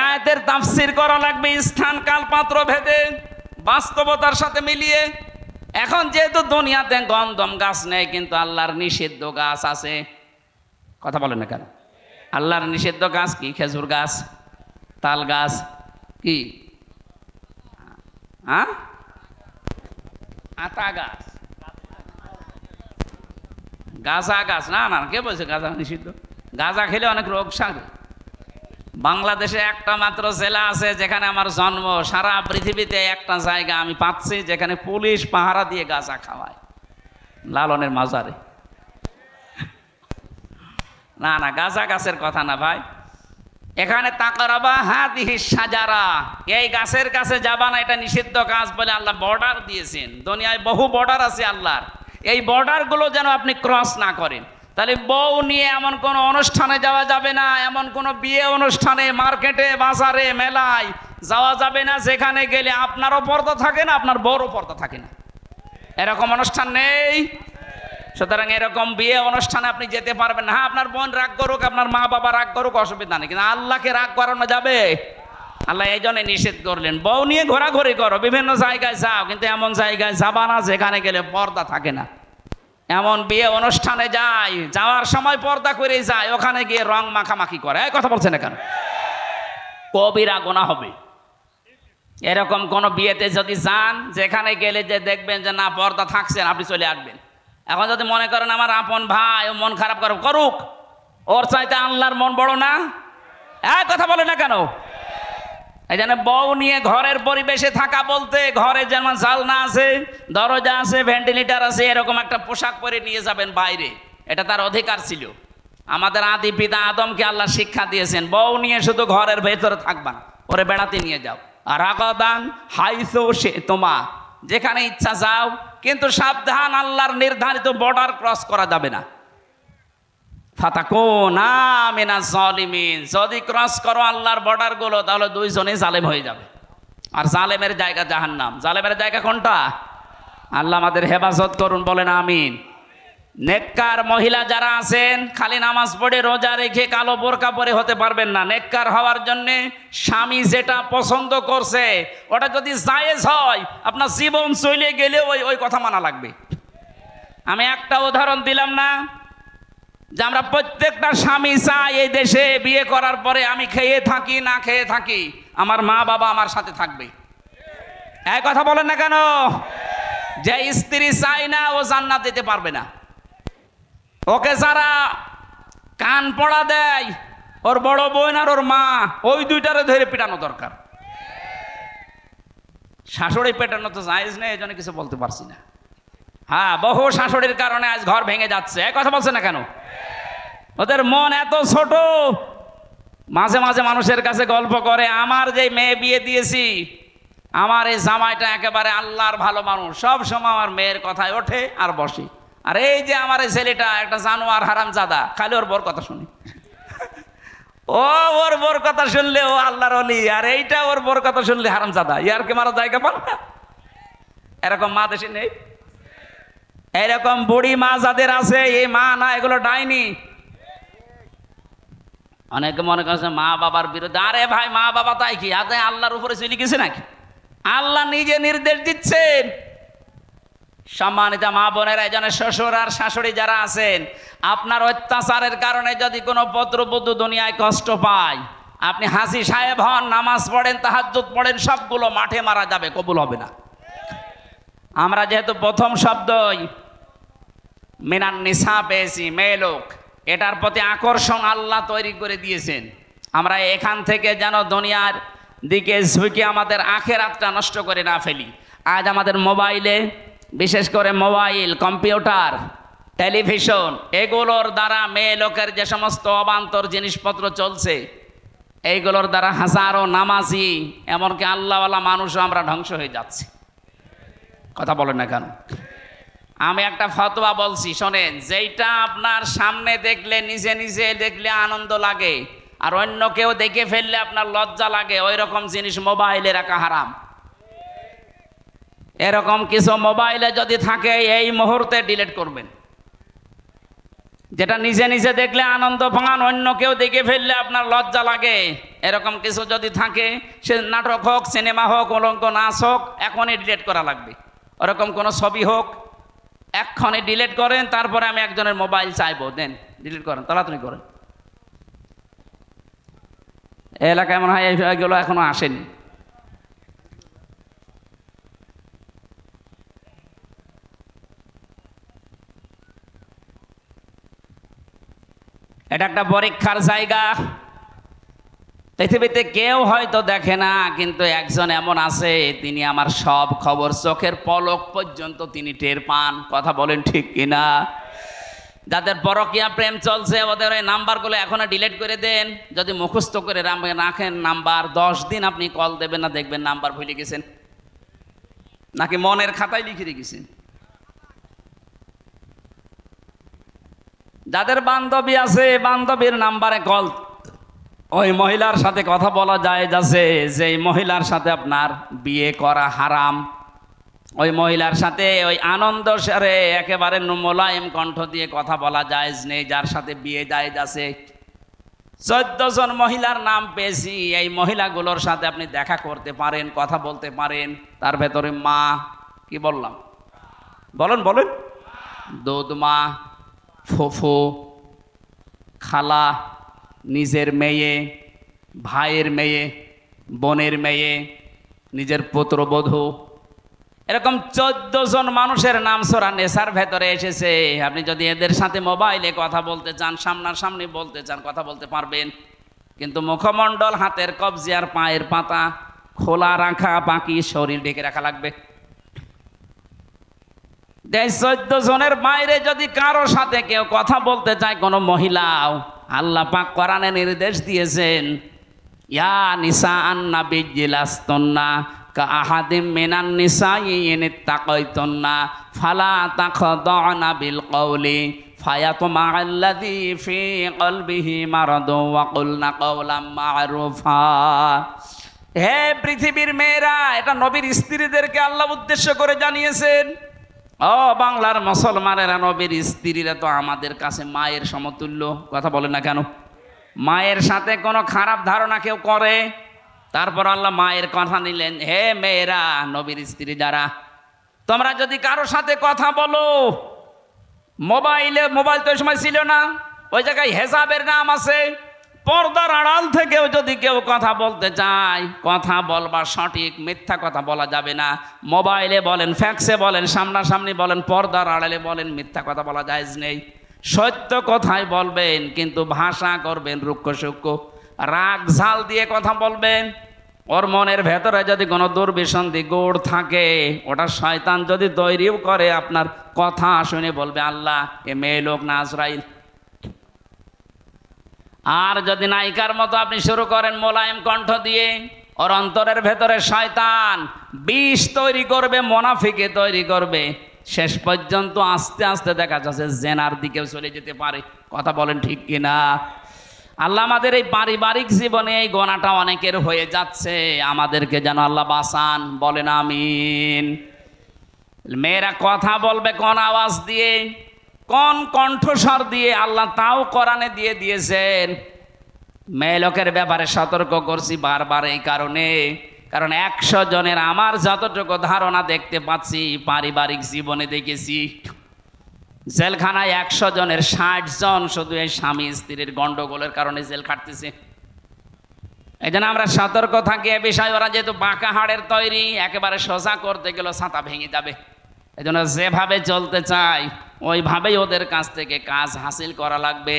আয়াতের তাফসীর করা লাগবে স্থান কাল পাত্র ভেদে, বাস্তবতার সাথে মিলিয়ে। এখন যেহেতু দুনিয়াতে গন্ধম গাছ নেই, কিন্তু আল্লাহর নিষিদ্ধ গাছ আছে। কথা বলেন না কেন? আল্লাহর নিষিদ্ধ গাছ কি? খেজুর গাছ, তাল গাছ, কি আতা গাছ, গাঁজা গাছ। না না, কে বলছে গাঁজা নিষিদ্ধ? গাঁজা খেলে অনেক রোগ সারে। বাংলাদেশে একটা মাত্র জেলা আছে যেখানে আমার জন্ম। সারা পৃথিবীতে একটা জায়গা আমি পাচ্ছি যেখানে পুলিশ পাহারা দিয়ে গাঁজা খাওয়ায়, লালনের মাজারে। না না, গাঁজা গাছের কথা না ভাই। এখানে তাকরাবা হাদিহি সাজারা, এই গাছের কাছে যাবা না, এটা নিষিদ্ধ গাছ বলে আল্লাহ বর্ডার দিয়েছেন। দুনিয়ায় বহু বর্ডার আছে আল্লাহর, এই বর্ডারগুলো যেন আপনি ক্রস না করেন। তাহলে বউ নিয়ে এমন কোনো অনুষ্ঠানে যাওয়া যাবে না, এমন কোনো বিয়ে অনুষ্ঠানে, মার্কেটে, বাজারে, মেলায় যাওয়া যাবে না যেখানে গেলে আপনারও পর্দা থাকে না, আপনার বউরও পর্দা থাকে না। এরকম অনুষ্ঠান নেই। সুতরাং এরকম বিয়ে অনুষ্ঠানে আপনি যেতে পারবেন না। হ্যাঁ, আপনার বোন রাগ করুক, আপনার মা বাবা রাগ করুক, অসুবিধা নেই, কিন্তু আল্লাহকে রাগ করানো যাবে? আল্লাহ এই জন্য নিষেধ করলেন, বউ নিয়ে ঘোরাঘুরি করো, বিভিন্ন জায়গায় যাও, কিন্তু এমন জায়গায় যাবা না যেখানে গেলে পর্দা থাকে না। এমন বিয়ে অনুষ্ঠানে যায়, যাওয়ার সময় পর্দা করে যায়, ওখানে গিয়ে রং মাখামাখি করে। এই কথা বলছেন না কেন? কবিরা গুনাহ হবে। এরকম কোন বিয়েতে যদি যান যেখানে গেলে যে দেখবেন যে না পর্দা থাকছেন, আপনি চলে আসবেন। এখন যদি মনে করেন আমার আপন ভাই, ও মন খারাপ করুক, ওর চাইতে আল্লাহর মন বড় না? এক কথা বলে না কেন? এই জন্য বউ নিয়ে ঘরের পরিবেশে থাকা বলতে, ঘরে যেমন জালনা আছে, দরজা আছে, ভেন্টিলেটর আছে, এরকম একটা পোশাক পরে নিয়ে যাবেন বাইরে, এটা তার অধিকার ছিল। আমাদের আদি পিতা আদমকে আল্লাহ শিক্ষা দিয়েছেন, বউ নিয়ে শুধু ঘরের ভেতরে থাকবা না, ওরে বেড়াতে নিয়ে যাও। আর আগাদান হাইসো সে তোমা, যেখানে ইচ্ছা যাও, কিন্তু সাবধান, আল্লাহর নির্ধারিত বর্ডার ক্রস করা যাবে না। ফাতাকুনা মিনাজ জালিমিন, যদি ক্রস করো আল্লাহর বর্ডার গুলো, তাহলে দুইজনে জালেম হয়ে যাবে। আর জালেমের জায়গা জাহান্নাম। জালেমের জায়গা কোনটা? আল্লাহ আমাদের হেফাজত করুন, বলেন আমিন। নেককার মহিলা যারা আছেন, খালি নামাজ পড়ে রোজা রেখে কালো বোরকা পরে হতে পারবেন না। নেককার হওয়ার জন্যে স্বামী যেটা পছন্দ করছে ওটা যদি জায়েজ হয়, আপনার জীবন চলে গেলে ওই কথা মানা লাগবে। আমি একটা উদাহরণ দিলাম না, যে আমরা প্রত্যেকটা স্বামী চাই এই দেশে বিয়ে করার পরে আমি খেয়ে থাকি না খেয়ে থাকি, আমার মা বাবা আমার সাথে থাকবে। এই কথা বলেন না কেন? যে স্ত্রী চাই না, ও জান্নাত দিতে পারবে না। ওকে যারা কান পড়া দেয়, ওর বড় বোন আর ওর মা, ওই দুইটারে ধরে পিটানো দরকার। শাশুড়ি পেটানো তো জায়েজ নেই, এই জন্য কিছু বলতে পারছি না। হ্যাঁ, বহু শাশুড়ির কারণে আজ ঘর ভেঙে যাচ্ছে। এই কথা বলছে না কেন? ওদের মন এত ছোট। মাঝে মাঝে মানুষের কাছে গল্প করে, আমার যে মেয়ে বিয়ে দিয়েছি, আমার এই জামাইটা একেবারে আল্লাহর ভালো মানুষ, সব সময় আমার মেয়ের কথায় ওঠে আর বসে। আর এই যে আমার এই ছেলেটা একটা জানোয়ার হারামজাদা, খালি ওর বোর কথা শুনি। ওর বোর কথা শুনলে ও আল্লাহর ওলি, আর এইটা ওর বোর কথা শুনলে হারামজাদা। ইয়ার কি মারা জায়গা পান না? এরকম মা দেশে নেই? এরকম বুড়ি মা যাদের আছে, এই মা না, এগুলো ডাইনি। অনেকে মনে করছে মা বাবার বিরুদ্ধে। আরে ভাই, মা বাবা তাই কি আদে আল্লাহর উপরে চলে গেছে নাকি? আল্লাহ নিজে নির্দেশ দিচ্ছেন। সম্মানিত মা বোনেরা, এই জন্য শ্বশুর আর শাশুড়ি যারা আছেন, আপনার অত্যাচারের কারণে যদি কোনো পুত্রবধূ দুনিয়ায় কষ্ট পায়, আপনি হাসি সাহেব হন, নামাজ পড়েন, তাহাজ্জুদ পড়েন, সবগুলো মাঠে মারা যাবে, কবুল হবে না। আমরা যেহেতু প্রথম শব্দই মিনান নিসা পেয়েছি, মেয়ে লোক, এটার প্রতি আকর্ষণ আল্লাহ তৈরি করে দিয়েছেন। আমরা এখান থেকে যেন দুনিয়ার দিকে ঝুঁকে আমাদের আখেরাতটা নষ্ট করে না ফেলি। আজ আমাদের মোবাইলে, বিশেষ করে মোবাইল, কম্পিউটার, টেলিভিশন, এগুলোর দ্বারা মেয়ে লোকের যে সমস্ত অবান্তর জিনিসপত্র চলছে, এইগুলোর দ্বারা হাজারো নামাজি, এমনকি আল্লাহওয়ালা মানুষও আমরা ধ্বংস হয়ে যাচ্ছি। কথা বলেন না কেন? আমি একটা ফতোয়া বলছি, শোনেন। যেইটা আপনার সামনে দেখলে, নিজে নিজে দেখলে আনন্দ লাগে, আর অন্য কেউ দেখে ফেললে আপনার লজ্জা লাগে, ওই রকম জিনিস মোবাইলে রাখা হারাম। এরকম কিছু মোবাইলে যদি থাকে এই মুহূর্তে ডিলিট করবেন। যেটা নিজে নিজে দেখলে আনন্দ পান, অন্য কেউ দেখে ফেললে আপনার লজ্জা লাগে, এরকম কিছু যদি থাকে, সে নাটক হোক, সিনেমা হোক, অলঙ্ক নাচ হোক, এখনই ডিলিট করা লাগবে। ওরকম কোনো ছবি হোক, এক্ষণে ডিলিট করেন। তারপরে আমি একজনের মোবাইল চাইবো, দেন, ডিলিট করেন, তাড়াতাড়ি করেন। এলাকায় মনে হয় এইগুলো এখনো আসেনি। এটা একটা পরীক্ষার জায়গা। পৃথিবীতে কেউ হয়তো দেখে না, কিন্তু একজন এমন আছে, তিনি আমার সব খবর, চোখের পলক পর্যন্ত তিনি টের পান। কথা বলেন ঠিক কিনা? যাদের পরকীয়া প্রেম চলছে, ওদের ওই নাম্বারগুলো এখনো ডিলিট করে দেন। যদি মুখস্থ করে রাখেন নাম্বার, 10 দিন আপনি কল দেবেন না, দেখবেন নাম্বার ভুলে গেছেন, নাকি মনের খাতায় লিখে রেখেছেন। যাদের বান্ধবী আছে, বান্ধবীর নাম্বারে কল, ওই মহিলার সাথে কথা বলা যায় যাচ্ছে, যে মহিলার সাথে আপনার বিয়ে করা হারাম, ওই মহিলার সাথে ওই আনন্দ সারে একেবারে মোলায়েম কণ্ঠ দিয়ে কথা বলা যায় নেই, যার সাথে বিয়ে যায় যাচ্ছে। 14 জন মহিলার নাম পেয়েছি। এই মহিলাগুলোর সাথে আপনি দেখা করতে পারেন, কথা বলতে পারেন। তার ভেতরে মা, কি বললাম, বলেন বলেন, দুধ মা, ফুফু, খালা, নিজের মেয়ে, ভাইয়ের মেয়ে, বোনের মেয়ে, নিজের পুত্রবধূ, এরকম 14 জন মানুষের নাম সূরা নেসার ভেতরে এসেছে। আপনি যদি এদের সাথে মোবাইলে কথা বলতে চান, সামনাসামনি বলতে চান, কথা বলতে পারবেন। কিন্তু মুখমণ্ডল, হাতের কবজি আর পায়ের পাতা খোলা রাখা, বাকি শরীর ঢেকে রাখা লাগবে। 14 জনের বাইরে যদি কারো সাথে কেউ কথা বলতে চায়, কোনো মহিলাও, আল্লাহ পাক কোরআনে নির্দেশ দিয়েছেন, ইয়া নিসা আন-নাবিয়্যি লাস্তুন্না কাআহাদিম মিনান নিসাই ইন ইত্তাকাইতুন্না ফালা তাখদা'না বিল কওলি ফায়াতমা'আল্লাযী ফী কলবিহি মারাদুন ওয়া কুলনা কাওলাম মা'রুফা। হে পৃথিবীর মেয়েরা, এটা নবীর স্ত্রীদেরকে আল্লাহ উদ্দেশ্য করে জানিয়েছেন। ও বাংলার মুসলমানেরা, নবীর স্ত্রীরা তো আমাদের কাছে মায়ের সমতুল্য। কথা বলে না কেন? মায়ের সাথে কোনো খারাপ ধারণা কেউ করে, তারপর আল্লাহ মায়ের কথা নিলেন। হে মেয়েরা, নবীর স্ত্রী যারা, তোমরা যদি কারো সাথে কথা বলো, মোবাইল তো ওই সময় ছিল না, ওই জায়গায় হেজাবের নাম আছে, পর্দার আড়াল থেকেও যদি কেউ কথা বলতে চায়, কথা বলবা সঠিক, মিথ্যা কথা বলা যাবে না। মোবাইলে বলেন, ফ্যাক্সে বলেন, সামনাসামনি বলেন, পর্দার আড়ালে বলেন, মিথ্যা কথা বলা জায়েজ নেই। সত্য কথাই বলবেন, কিন্তু ভাষা করবেন রুক্ষ সূক্ষ্ম, রাগ ঝাল দিয়ে কথা বলবেন। ওর মনের ভেতরে যদি কোনো দুর্বিসন্ধি গুড় থাকে, ওটা শয়তান যদি তৈরিও করে, আপনার কথা শুনে বলবে, আল্লাহ, এ মেয়ে লোক না আজরাইল। আর যদি নায়িকার মতো আপনি শুরু করেন মোলায়েম কণ্ঠ দিয়ে, ওর অন্তরের ভেতরে শয়তান বিষ তৈরি করবে, মুনাফিকে তৈরি করবে। শেষ পর্যন্ত আস্তে আস্তে দেখা যাচ্ছে জেনার দিকেও চলে যেতে পারে। কথা বলেন ঠিক কিনা? আল্লাহ আমাদের এই পারিবারিক জীবনে এই গোনাটা অনেকের হয়ে যাচ্ছে, আমাদেরকে যেন আল্লাহ বাঁচান। বলেন আমিন। মেয়েরা কথা বলবে কোন আওয়াজ দিয়ে, কোন কণ্ঠস্বর দিয়ে, আল্লাহ তাও কোরআনে দিয়ে দিয়েছেন। মেয়ে লোকের ব্যাপারে সতর্ক করছি বারবার এই কারণে, কারণ 100 জনের আমার যতটুকু ধারণা দেখতে পাচ্ছি, পারিবারিক জীবনে দেখেছি, জেলখানায় 100 জনের 60 জন শুধু এই স্বামী স্ত্রীর গন্ডগোলের কারণে জেল খাটতেছে। এই জন্য আমরা সতর্ক থাকি এ বিষয়ে। ওরা যেহেতু বাঁকা হাড়ের তৈরি, একেবারে সোজা করতে গেলে ছাতা ভেঙে যাবে। এই জন্য যেভাবে চলতে চায় ওইভাবেই ওদের কাছ থেকে কাজ হাসিল করা লাগবে।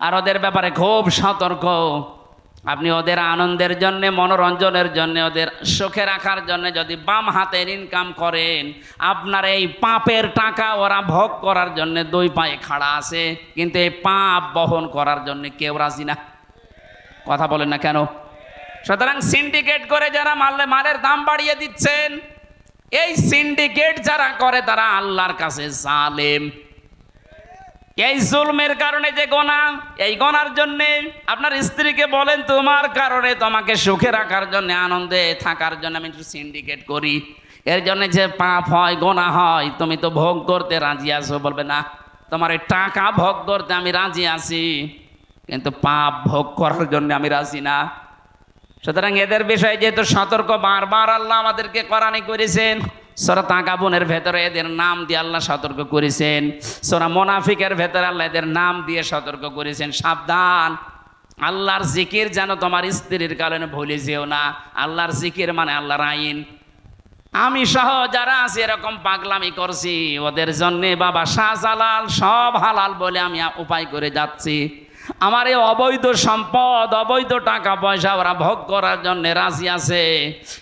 আর ওদের ব্যাপারে খুব সতর্ক। আপনি ওদের আনন্দের জন্য, মনোরঞ্জনের জন্য, ওদের সুখে রাখার জন্য যদি বাম হাতের ইনকাম করেন, আপনার এই পাপের টাকা ওরা ভোগ করার জন্য 2 পায়ে খাড়া আছে, কিন্তু এই পাপ বহন করার জন্য কেউ রাজি না। কথা বলেন না কেন? সুতরাং সিন্ডিকেট করে যারা মালের দাম বাড়িয়ে দিচ্ছেন, এই সিন্ডিকেট যারা করে তারা আল্লাহর কাছে জালেম। এই জুলমের কারণে যে গোনা, এই গোনার জন্য আপনার স্ত্রীকে বলেন তোমার কারণে তোমাকে সুখে রাখার জন্য, আনন্দে থাকার জন্য আমি একটু সিন্ডিকেট করি, এর জন্য যে পাপ হয় গোনা হয়, তুমি তো ভোগ করতে রাজি আছো। বলবে না, তোমার এই টাকা ভোগ করতে আমি রাজি আছি, কিন্তু পাপ ভোগ করার জন্য আমি রাজি না। সুতরাং এদের বিষয়ে যেহেতু সতর্ক বারবার আল্লাহ আমাদেরকে কোরআনে করেছেন, সূরা তাকাবুনের ভেতরে এদের নাম দিয়ে আল্লাহ সতর্ক করেছেন, সূরা মুনাফিকের ভেতরে আল্লাহ এদের নাম দিয়ে সতর্ক করেছেন, সাবধান, আল্লাহর জিকির যেন তোমার স্ত্রীর কারণে ভুলে যেও না। আল্লাহর জিকির মানে আল্লাহর আইন। আমি সহ যারা আছে এরকম পাগলামি করছি, ওদের জন্যে বাবা শাহজালাল সব হালাল বলে আমি উপায় করে যাচ্ছি। আমার এই অবৈধ সম্পদ, অবৈধ টাকা পয়সা ওরা ভোগ করার জন্য রাজি আছে,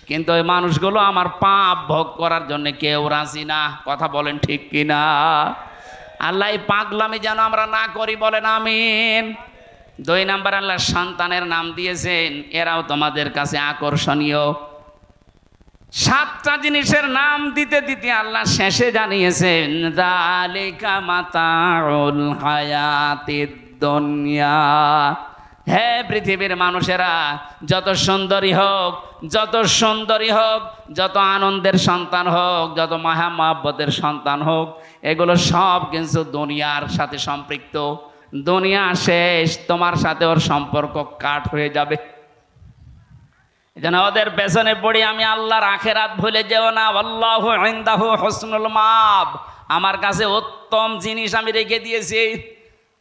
কিন্তু ওই মানুষগুলো আমার পাপ ভোগ করার জন্য কেউ রাজি না। কথা বলেন ঠিক কিনা? আল্লাহ এই পাগলামি যেন আমরা না করি, বলেন আমিন। 2 নাম্বার, আল্লাহ সন্তানের নাম দিয়েছেন, এরাও তোমাদের কাছে আকর্ষণীয়। 7টা জিনিসের নাম দিতে দিতে আল্লাহ শেষে জানিয়েছেন, যালিকা মাতাউল হায়াতিদ দুনিয়া। হে পৃথিবীর মানুষেরা, যত সুন্দরী হোক, যত সুন্দরী হোক, যত আনন্দের সন্তান হোক, যত মায়া মহব্বতের সন্তান হোক, এগুলো সব কিন্তু দুনিয়ার সাথে সম্পৃক্ত। দুনিয়া শেষ, তোমার সাথে ওর সম্পর্ক কাট হয়ে যাবে। যেন ওদের পেছনে পড়ি আমি আল্লাহর আখিরাত ভুলে যেও না। আল্লাহু ইনদাহু হুসনুল মাব, আমার কাছে উত্তম জিনিস আমি রেখে দিয়েছি।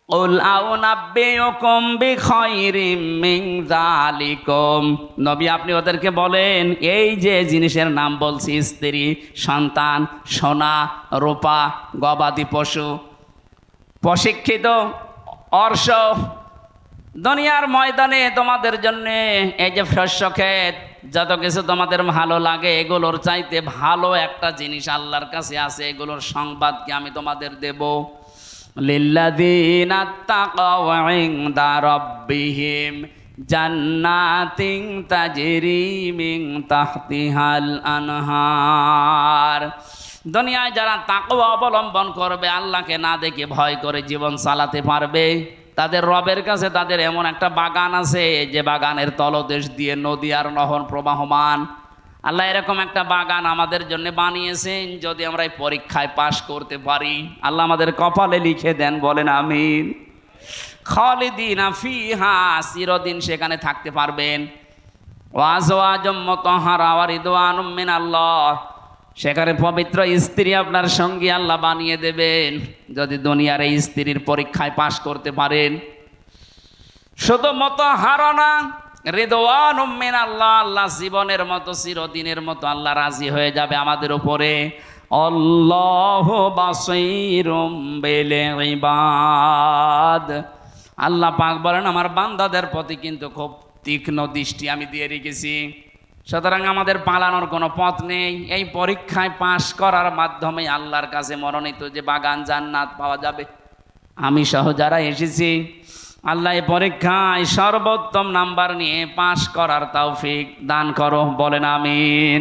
কুল আউনাব্বিউকুম বিখায়রিম মিন যালিকুম, নবী আপনি ওদেরকে বলেন, এই যে জিনিসের নাম বলছি, স্ত্রী, সন্তান, সোনা, রূপা, গবাদি পশু, প্রশিক্ষিত অর্শ, দুনিয়ার ময়দানে তোমাদের জন্য এই যে শস্য ক্ষেত, যত কিছু তোমাদের ভালো লাগে, এগুলোর চাইতে ভালো একটা জিনিস আল্লাহর কাছে আছে, এগুলোর সংবাদ কি আমি তোমাদের দেব। লিল্লাযীনা তাকাউ ইনদা রাব্বিহিম জান্নাতিন তাজরি মিন তাহতিহাল আনহার। দুনিয়ায় যারা তাকওয়া অবলম্বন করবে, আল্লাহকে না দেখে ভয় করে জীবন চালাতে পারবে, তাদের রবের কাছে তাদের এমন একটা বাগান আছে, যে বাগানের তলদেশ দিয়ে নদী আর নহর প্রবাহমান। আল্লাহ এরকম একটা বাগান আমাদের জন্য বানিয়েছেন, যদি আমরা এই পরীক্ষায় পাশ করতে পারি, আল্লাহ আমাদের কপালে লিখে দেন, বলেন আমিন। খালিদিনা ফিহা, চিরদিন সেখানে থাকতে পারবেন। ওয়া আজওয়াজুম মুতাহহারা ওয়া রিদওয়ানুম মিনাল্লাহ, সেখানে পবিত্র স্ত্রী আপনার সঙ্গী আল্লাহ বানিয়ে দেবেন, যদি দুনিয়ার এই স্ত্রীর পরীক্ষায় পাশ করতে পারেন। শুধু মুতাহহারা না, রিদওয়ানুম মিনাল্লাহ, আল্লাহ জীবনের মতো, চিরদিনের মতো আল্লাহ রাজি হয়ে যাবে আমাদের উপরে। আল্লাহু বাসীরুম বিল ইবাদ, আল্লাহ পাক বলেন আমার বান্দাদের প্রতি কিন্তু খুব তীক্ষ্ণ দৃষ্টি আমি দিয়ে রেখেছি। সুতরাং আমাদের পালানোর কোনো পথ নেই, এই পরীক্ষায় পাশ করার মাধ্যমে আল্লাহর কাছে মনোনীত যে বাগান জান্নাত পাওয়া যাবে। আমি সহ যারা এসেছি, আল্লাহ এই পরীক্ষায় সর্বোত্তম নাম্বার নিয়ে পাশ করার তৌফিক দান করো, বলেন আমিন।